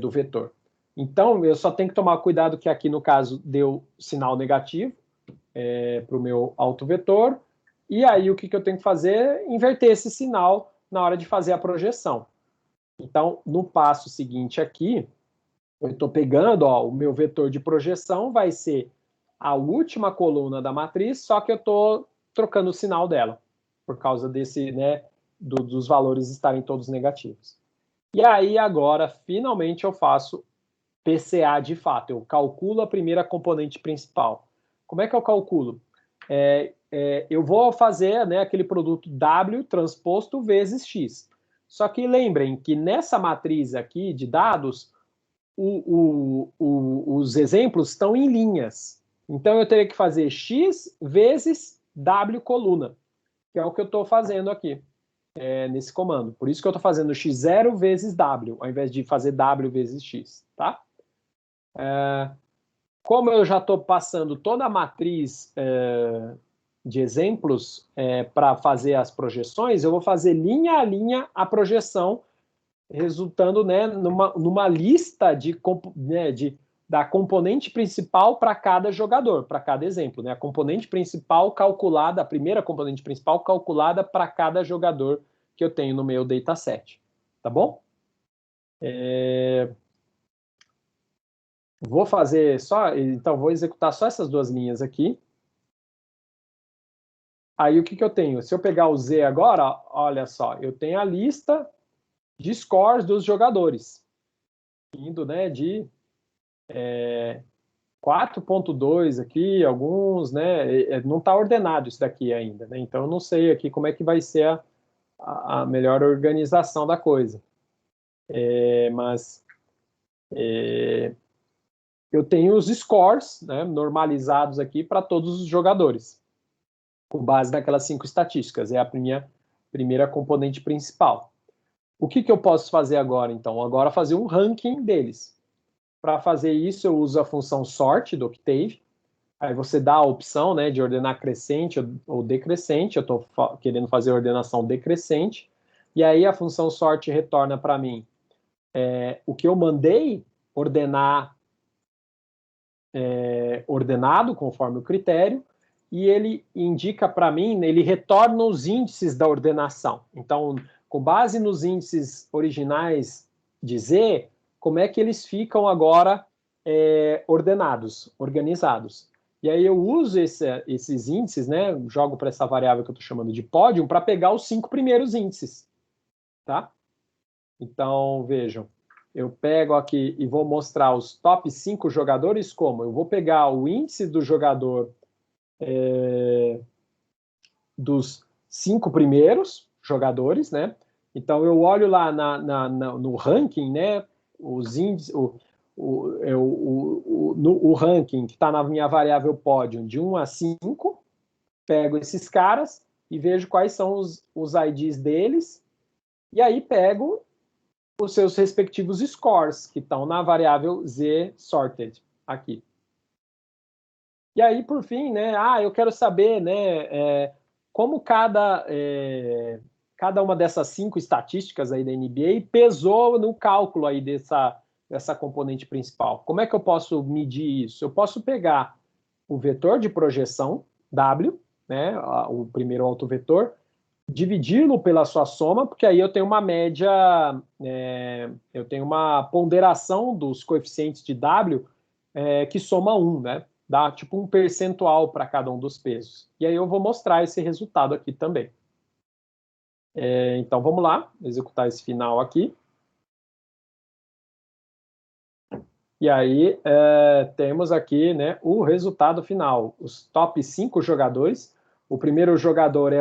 do vetor. Então, eu só tenho que tomar cuidado que aqui, no caso, deu sinal negativo para o meu autovetor, e aí o que eu tenho que fazer? Inverter esse sinal na hora de fazer a projeção. Então, no passo seguinte aqui, eu estou pegando, ó, o meu vetor de projeção vai ser a última coluna da matriz, só que eu estou trocando o sinal dela, por causa desse, né, dos valores estarem todos negativos. E aí, agora, finalmente, eu faço PCA de fato, eu calculo a primeira componente principal. Como é que eu calculo? Eu vou fazer, né, aquele produto W transposto vezes X. Só que lembrem que nessa matriz aqui de dados, os exemplos estão em linhas. Então, eu teria que fazer X vezes W coluna, que é o que eu estou fazendo aqui, nesse comando. Por isso que eu estou fazendo X0 vezes W, ao invés de fazer W vezes X, tá? Como eu já estou passando toda a matriz de exemplos para fazer as projeções, eu vou fazer linha a linha a projeção, resultando, né, numa lista da componente principal para cada jogador, para cada exemplo, né? A componente principal calculada, a primeira componente principal calculada para cada jogador que eu tenho no meu dataset. Tá bom? Vou fazer só, então vou executar só essas duas linhas aqui. Aí o que eu tenho? Se eu pegar o Z agora, olha só, eu tenho a lista de scores dos jogadores, indo, né, de 4.2 aqui, alguns, né, não está ordenado isso daqui ainda, né, então eu não sei aqui como é que vai ser a melhor organização da coisa. Mas eu tenho os scores, né, normalizados aqui para todos os jogadores, com base naquelas 5 estatísticas. É a minha primeira componente principal. O que eu posso fazer agora, então? Agora fazer um ranking deles. Para fazer isso, eu uso a função sort do Octave. Aí você dá a opção, né, de ordenar crescente ou decrescente. Eu estou querendo fazer a ordenação decrescente. E aí a função sort retorna para mim o que eu mandei ordenar ordenado, conforme o critério, e ele indica para mim, ele retorna os índices da ordenação. Então, com base nos índices originais de Z, como é que eles ficam agora ordenados, organizados. E aí eu uso esses índices, né, jogo para essa variável que eu estou chamando de pódio, para pegar os 5 primeiros índices. Tá? Então, vejam, eu pego aqui e vou mostrar os top 5 jogadores como? Eu vou pegar o índice do jogador dos 5 primeiros jogadores, né? Então, eu olho lá no ranking, né? Os índices, o ranking que está na minha variável pódio de 1 a 5, pego esses caras e vejo quais são os IDs deles, e aí pego os seus respectivos scores, que estão na variável Z sorted, aqui. E aí, por fim, né, eu quero saber, né, como cada uma dessas 5 estatísticas aí da NBA pesou no cálculo aí dessa componente principal. Como é que eu posso medir isso? Eu posso pegar o vetor de projeção, W, né, o primeiro autovetor, dividi-lo pela sua soma, porque aí eu tenho uma média, eu tenho uma ponderação dos coeficientes de W que soma 1, né? Dá tipo um percentual para cada um dos pesos. E aí eu vou mostrar esse resultado aqui também. Então vamos lá, executar esse final aqui. E aí temos aqui, né, o resultado final, os top 5 jogadores. O primeiro jogador é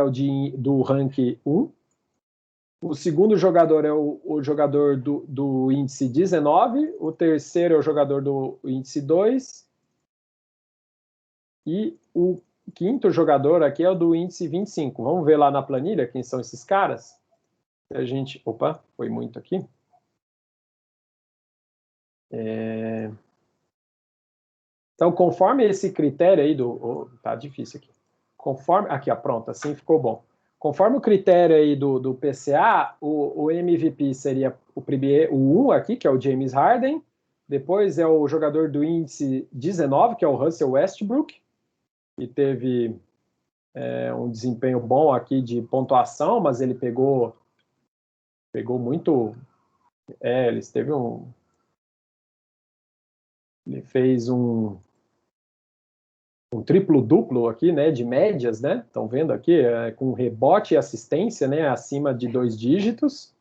do rank 1. O segundo jogador é o jogador do índice 19. O terceiro é o jogador do índice 2. E o quinto jogador aqui é o do índice 25. Vamos ver lá na planilha quem são esses caras? Opa, foi muito aqui. Então, conforme esse critério aí tá difícil aqui. Conforme... Aqui, ó, pronto, assim ficou bom. Conforme o critério aí do PCA, o MVP seria o 1 aqui, que é o James Harden. Depois é o jogador do índice 19, que é o Russell Westbrook, que teve um desempenho bom aqui de pontuação, mas ele pegou muito... Ele fez um triplo-duplo aqui, né, de médias, né? Estão vendo aqui, com rebote e assistência, né, acima de 2 dígitos.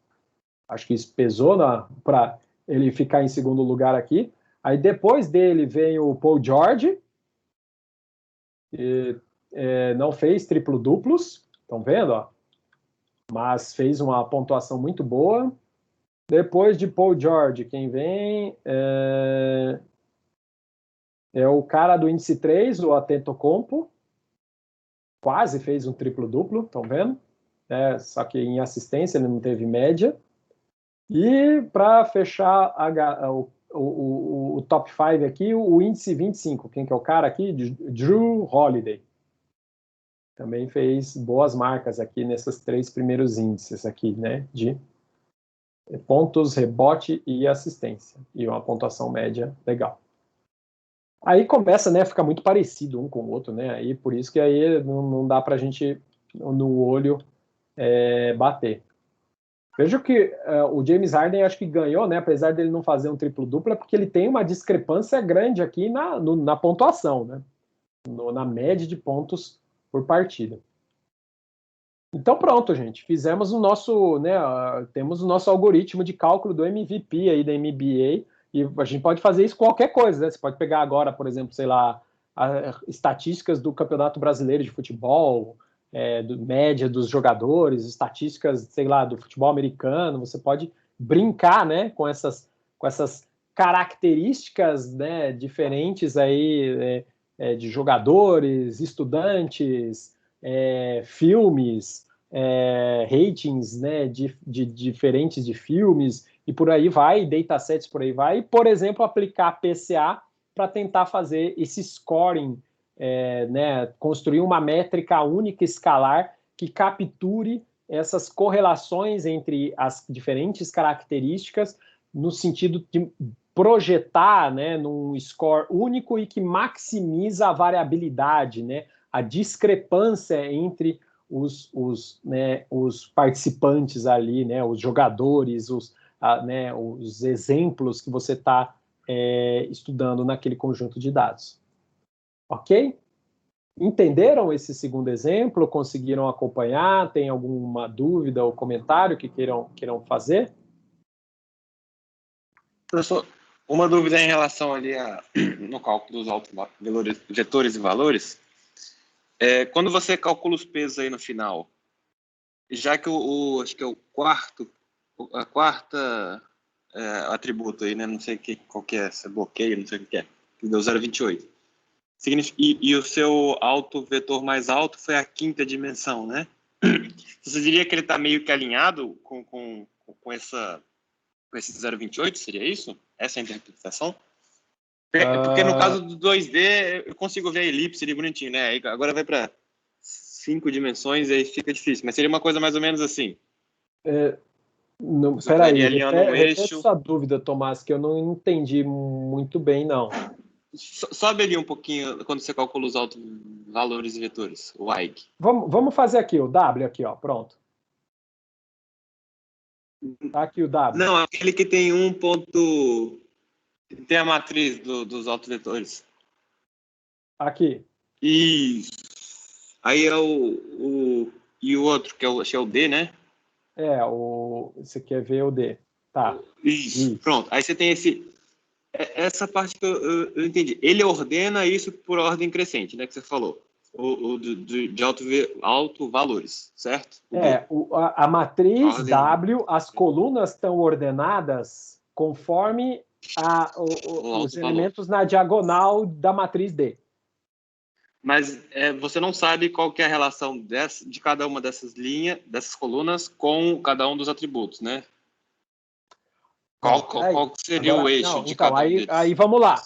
Acho que isso pesou para ele ficar em segundo lugar aqui. Aí depois dele vem o Paul George, que não fez triplo-duplos, estão vendo, ó? Mas fez uma pontuação muito boa. Depois de Paul George, quem vem é o cara do índice 3, o Antetokounmpo, quase fez um triplo-duplo, estão vendo? Só que em assistência ele não teve média. E para fechar o top 5 aqui, o índice 25, quem que é o cara aqui? Drew Holiday. Também fez boas marcas aqui nesses 3 primeiros índices aqui, né? De pontos, rebote e assistência. E uma pontuação média legal. Aí começa, né, a ficar muito parecido um com o outro, né? Aí por isso que aí não dá para a gente no olho bater. Veja que o James Harden acho que ganhou, né? Apesar dele não fazer um triplo-duplo, é porque ele tem uma discrepância grande aqui na pontuação, né? Na média de pontos por partida. Então pronto, gente. Fizemos o nosso, né? Temos o nosso algoritmo de cálculo do MVP aí da NBA. E a gente pode fazer isso com qualquer coisa, né? Você pode pegar agora, por exemplo, sei lá, estatísticas do Campeonato Brasileiro de Futebol, média dos jogadores, estatísticas, sei lá, do futebol americano. Você pode brincar, né, com essas características, né, diferentes aí de jogadores, estudantes, filmes, ratings, né, de diferentes de filmes, e por aí vai, datasets por aí vai, e, por exemplo, aplicar PCA para tentar fazer esse scoring, né, construir uma métrica única escalar que capture essas correlações entre as diferentes características no sentido de projetar, né, num score único e que maximiza a variabilidade, né, a discrepância entre os participantes ali, né, os jogadores, os exemplos que você está estudando naquele conjunto de dados. Ok? Entenderam esse segundo exemplo? Conseguiram acompanhar? Tem alguma dúvida ou comentário que queiram fazer? Professor, uma dúvida em relação ali no cálculo dos vetores e valores. Quando você calcula os pesos aí no final, já que acho que é o quarta atributo aí, né? Não sei qual que é, se é bloqueio, não sei o que é, que deu 0,28. E o seu vetor mais alto foi a quinta dimensão, né? Você diria que ele está meio que alinhado com esse 0,28? Seria isso? Essa é a interpretação? Porque no caso do 2D, eu consigo ver a elipse ali bonitinho, né? Agora vai para 5 dimensões e aí fica difícil. Mas seria uma coisa mais ou menos assim. Peraí, repete essa dúvida, Tomás, que eu não entendi muito bem, não. Sobe ali um pouquinho quando você calcula os altos valores e vetores, o WAIG. Vamos fazer aqui o W, aqui, ó, pronto. Tá aqui o W. Não, aquele que tem tem a matriz dos altos vetores. Aqui. Isso. Aí é e o outro, que acho que é o D, né? Você quer ver o D. Tá. Isso. Pronto. Aí você tem essa parte que eu entendi. Ele ordena isso por ordem crescente, né? Que você falou. De alto valores, certo? A matriz W, as colunas estão ordenadas conforme os elementos na diagonal da matriz D. Mas você não sabe qual que é a relação de cada uma dessas dessas colunas com cada um dos atributos, né? Qual seria o eixo de cada um deles? Aí vamos lá.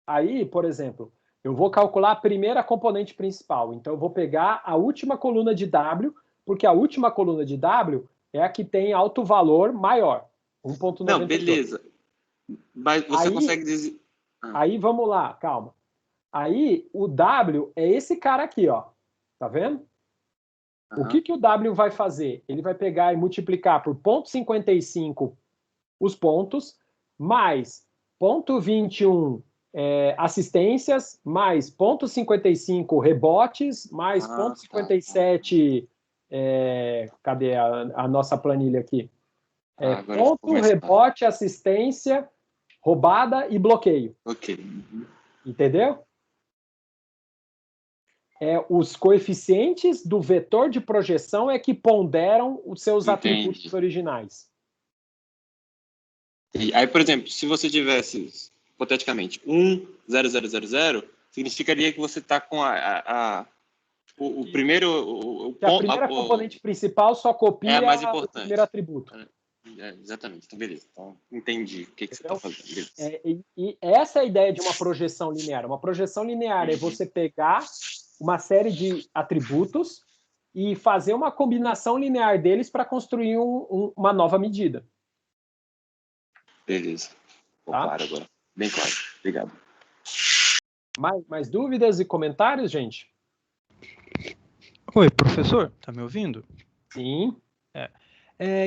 Aí, por exemplo, eu vou calcular a primeira componente principal. Então, eu vou pegar a última coluna de W, porque a última coluna de W é a que tem alto valor maior, 1.92. Não, beleza. Mas você consegue dizer... Aí, vamos lá, calma. Aí, o W é esse cara aqui, ó. Tá vendo? O que o W vai fazer? Ele vai pegar e multiplicar por 0,55 os pontos, mais 0,21 assistências, mais 0,55 rebotes, mais 0,57... cadê a nossa planilha aqui? Ponto, rebote, assistência, roubada e bloqueio. Ok. Entendeu? Os coeficientes do vetor de projeção é que ponderam os seus atributos originais. E aí, por exemplo, se você tivesse, hipoteticamente, 1,0000, significaria que você está com o primeiro... a primeira componente principal só copia mais importante. O primeiro atributo. Exatamente. Então, beleza. Então, entendi o que você está fazendo. E essa é a ideia de uma projeção linear. Uma projeção linear é você pegar uma série de atributos e fazer uma combinação linear deles para construir uma nova medida. Beleza. Claro agora. Bem claro. Obrigado. Mais dúvidas e comentários, gente? Oi, professor. Tá me ouvindo? Sim.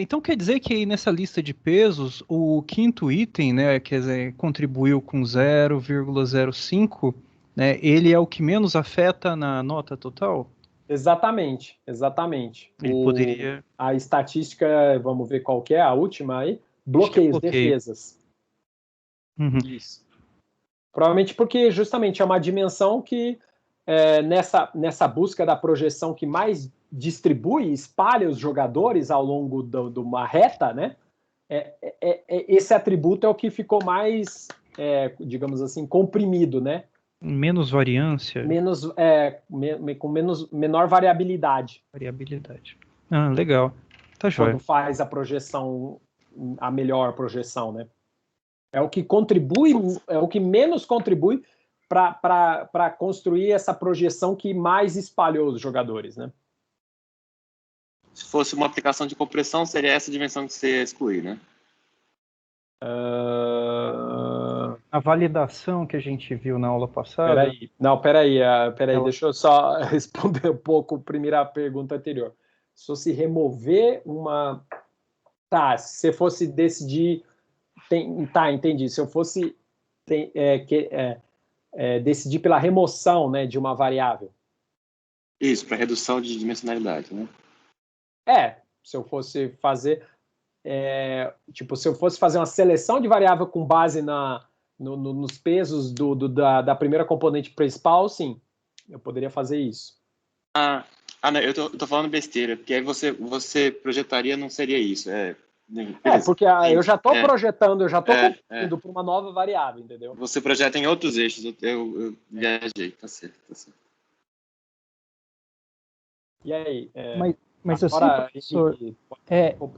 Então quer dizer que aí nessa lista de pesos, o quinto item, né, quer dizer, contribuiu com 0,05, né, ele é o que menos afeta na nota total? Exatamente. Ele poderia... A estatística, vamos ver qual que é a última aí, bloqueios, defesas. Uhum. Isso. Provavelmente porque justamente é uma dimensão que nessa busca da projeção que mais distribui, espalha os jogadores ao longo de uma reta, né? Esse atributo é o que ficou mais, digamos assim, comprimido, né? Menos variância. Com menor variabilidade. Legal. Tá joia. Quando faz a projeção, a melhor projeção, né? É o que contribui, é o que menos contribui para construir essa projeção que mais espalhou os jogadores, né? Se fosse uma aplicação de compressão, seria essa dimensão que você ia excluir, né? A validação que a gente viu na aula passada... Peraí, deixa eu só responder um pouco a primeira pergunta anterior. Se fosse remover uma... Tá, se você fosse decidir... entendi. Se eu fosse decidir pela remoção, né, de uma variável. Isso, para redução de dimensionalidade, né? Se eu fosse fazer... se eu fosse fazer uma seleção de variável com base nos pesos da primeira componente principal, sim, eu poderia fazer isso. Não, eu tô falando besteira, porque aí você projetaria, não seria isso. Porque eu já estou projetando, eu já estou construindo para uma nova variável, entendeu? Você projeta em outros eixos, eu viajei, tá certo. E aí? Mas assim, professor,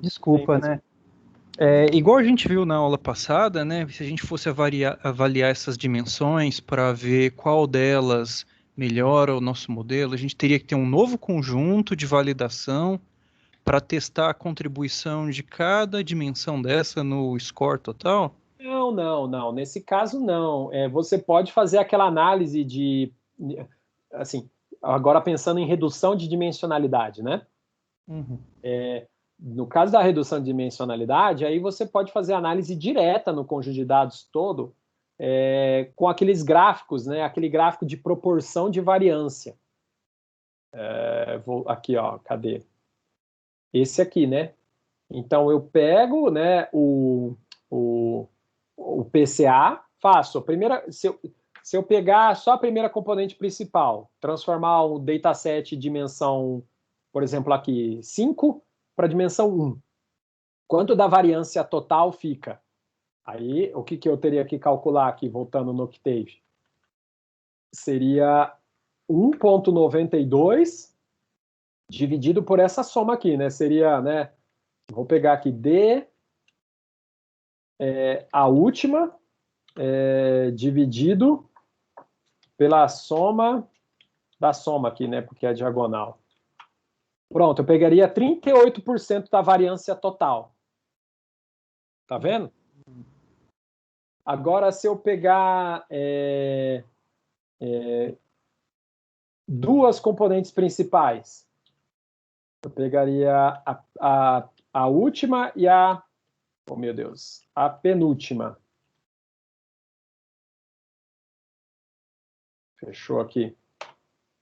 desculpa, né? Igual a gente viu na aula passada, né? Se a gente fosse avaliar essas dimensões para ver qual delas melhora o nosso modelo, a gente teria que ter um novo conjunto de validação para testar a contribuição de cada dimensão dessa no score total? Não. Nesse caso, não. Você pode fazer aquela análise de... Assim, agora pensando em redução de dimensionalidade, né? Uhum. No caso da redução de dimensionalidade, aí você pode fazer análise direta no conjunto de dados todo com aqueles gráficos, né? Aquele gráfico de proporção de variância. Aqui, ó, cadê? Esse aqui, né? Então, eu pego, né, o PCA, faço a primeira... Se eu pegar só a primeira componente principal, transformar o dataset dimensão, por exemplo, aqui, 5 para dimensão 1, quanto da variância total fica? Aí, o que eu teria que calcular aqui, voltando no Octave? Seria 1,92 dividido por essa soma aqui, né? Seria, né? Vou pegar aqui D, a última, dividido pela soma da soma aqui, né? Porque é a diagonal. Pronto, eu pegaria 38% da variância total. Tá vendo? Agora, se eu pegar duas componentes principais, eu pegaria a última e a... Oh, meu Deus. A penúltima. Fechou aqui.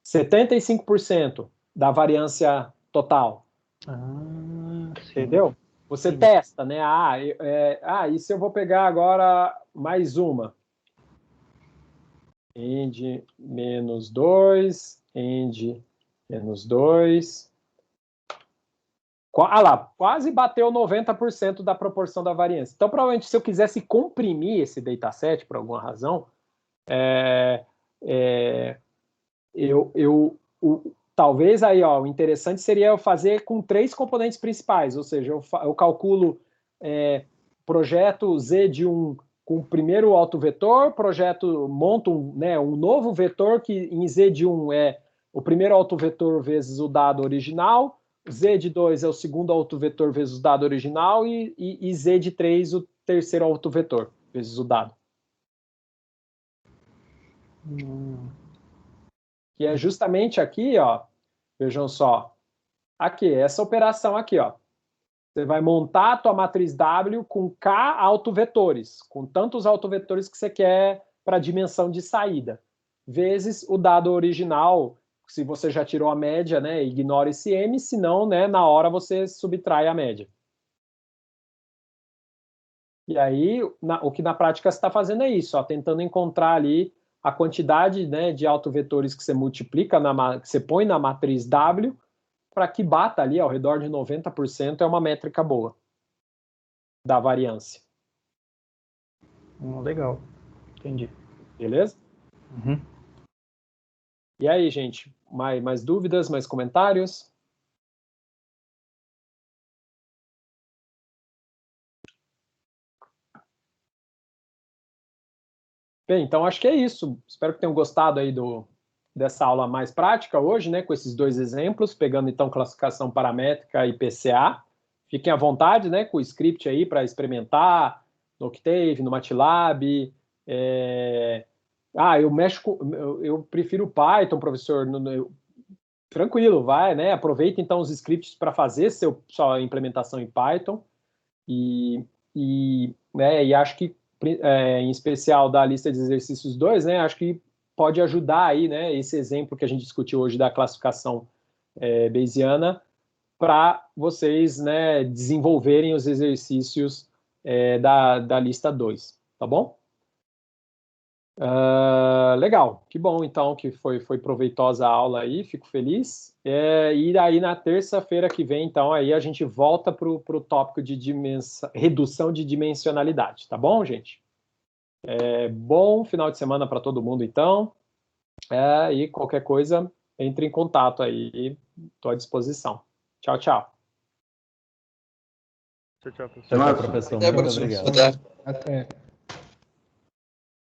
75% da variância total. Entendeu? Você testa, né? E se eu vou pegar agora mais uma? End menos 2, end menos 2. Ah lá, quase bateu 90% da proporção da variância. Então, provavelmente, se eu quisesse comprimir esse dataset por alguma razão, talvez aí, ó, o interessante seria eu fazer com 3 componentes principais, ou seja, eu calculo projeto Z de com o primeiro autovetor, monto um novo vetor que em Z de 1 é o primeiro autovetor vezes o dado original, Z de 2 é o segundo autovetor vezes o dado original e Z de 3 o terceiro autovetor vezes o dado. Que é justamente aqui, ó, vejam só, aqui, essa operação aqui, ó. Você vai montar a tua matriz W com K autovetores, com tantos autovetores que você quer para a dimensão de saída, vezes o dado original. Se você já tirou a média, né, ignora esse M, senão, né, na hora você subtrai a média. E aí, o que na prática você está fazendo é isso, ó, tentando encontrar ali a quantidade, né, de autovetores que você multiplica, que você põe na matriz W, para que bata ali ao redor de 90%, é uma métrica boa da variância. Legal, entendi. Beleza? Uhum. E aí, gente, mais dúvidas, mais comentários? Bem, então acho que é isso. Espero que tenham gostado aí dessa aula mais prática hoje, né, com esses 2 exemplos, pegando então classificação paramétrica e PCA. Fiquem à vontade, né, com o script aí para experimentar no Octave, no MATLAB. Eu prefiro o Python, professor. Tranquilo, vai, né? Aproveita então os scripts para fazer sua implementação em Python e acho que em especial da lista de exercícios 2, né? Acho que pode ajudar aí, né? Esse exemplo que a gente discutiu hoje da classificação Bayesiana para vocês, né? Desenvolverem os exercícios da lista 2, tá bom? Legal, que bom então que foi proveitosa a aula aí, fico feliz. E aí na terça-feira que vem, então, aí a gente volta para o tópico de redução de dimensionalidade, tá bom, gente? Bom final de semana para todo mundo, então. E qualquer coisa, entre em contato aí, estou à disposição. Tchau, tchau. Tchau, professor. Tchau, professor. Muito obrigado. Até.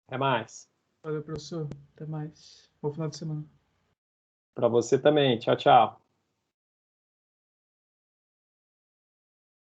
Até mais. Valeu, professor. Até mais. Bom final de semana. Para você também. Tchau, tchau.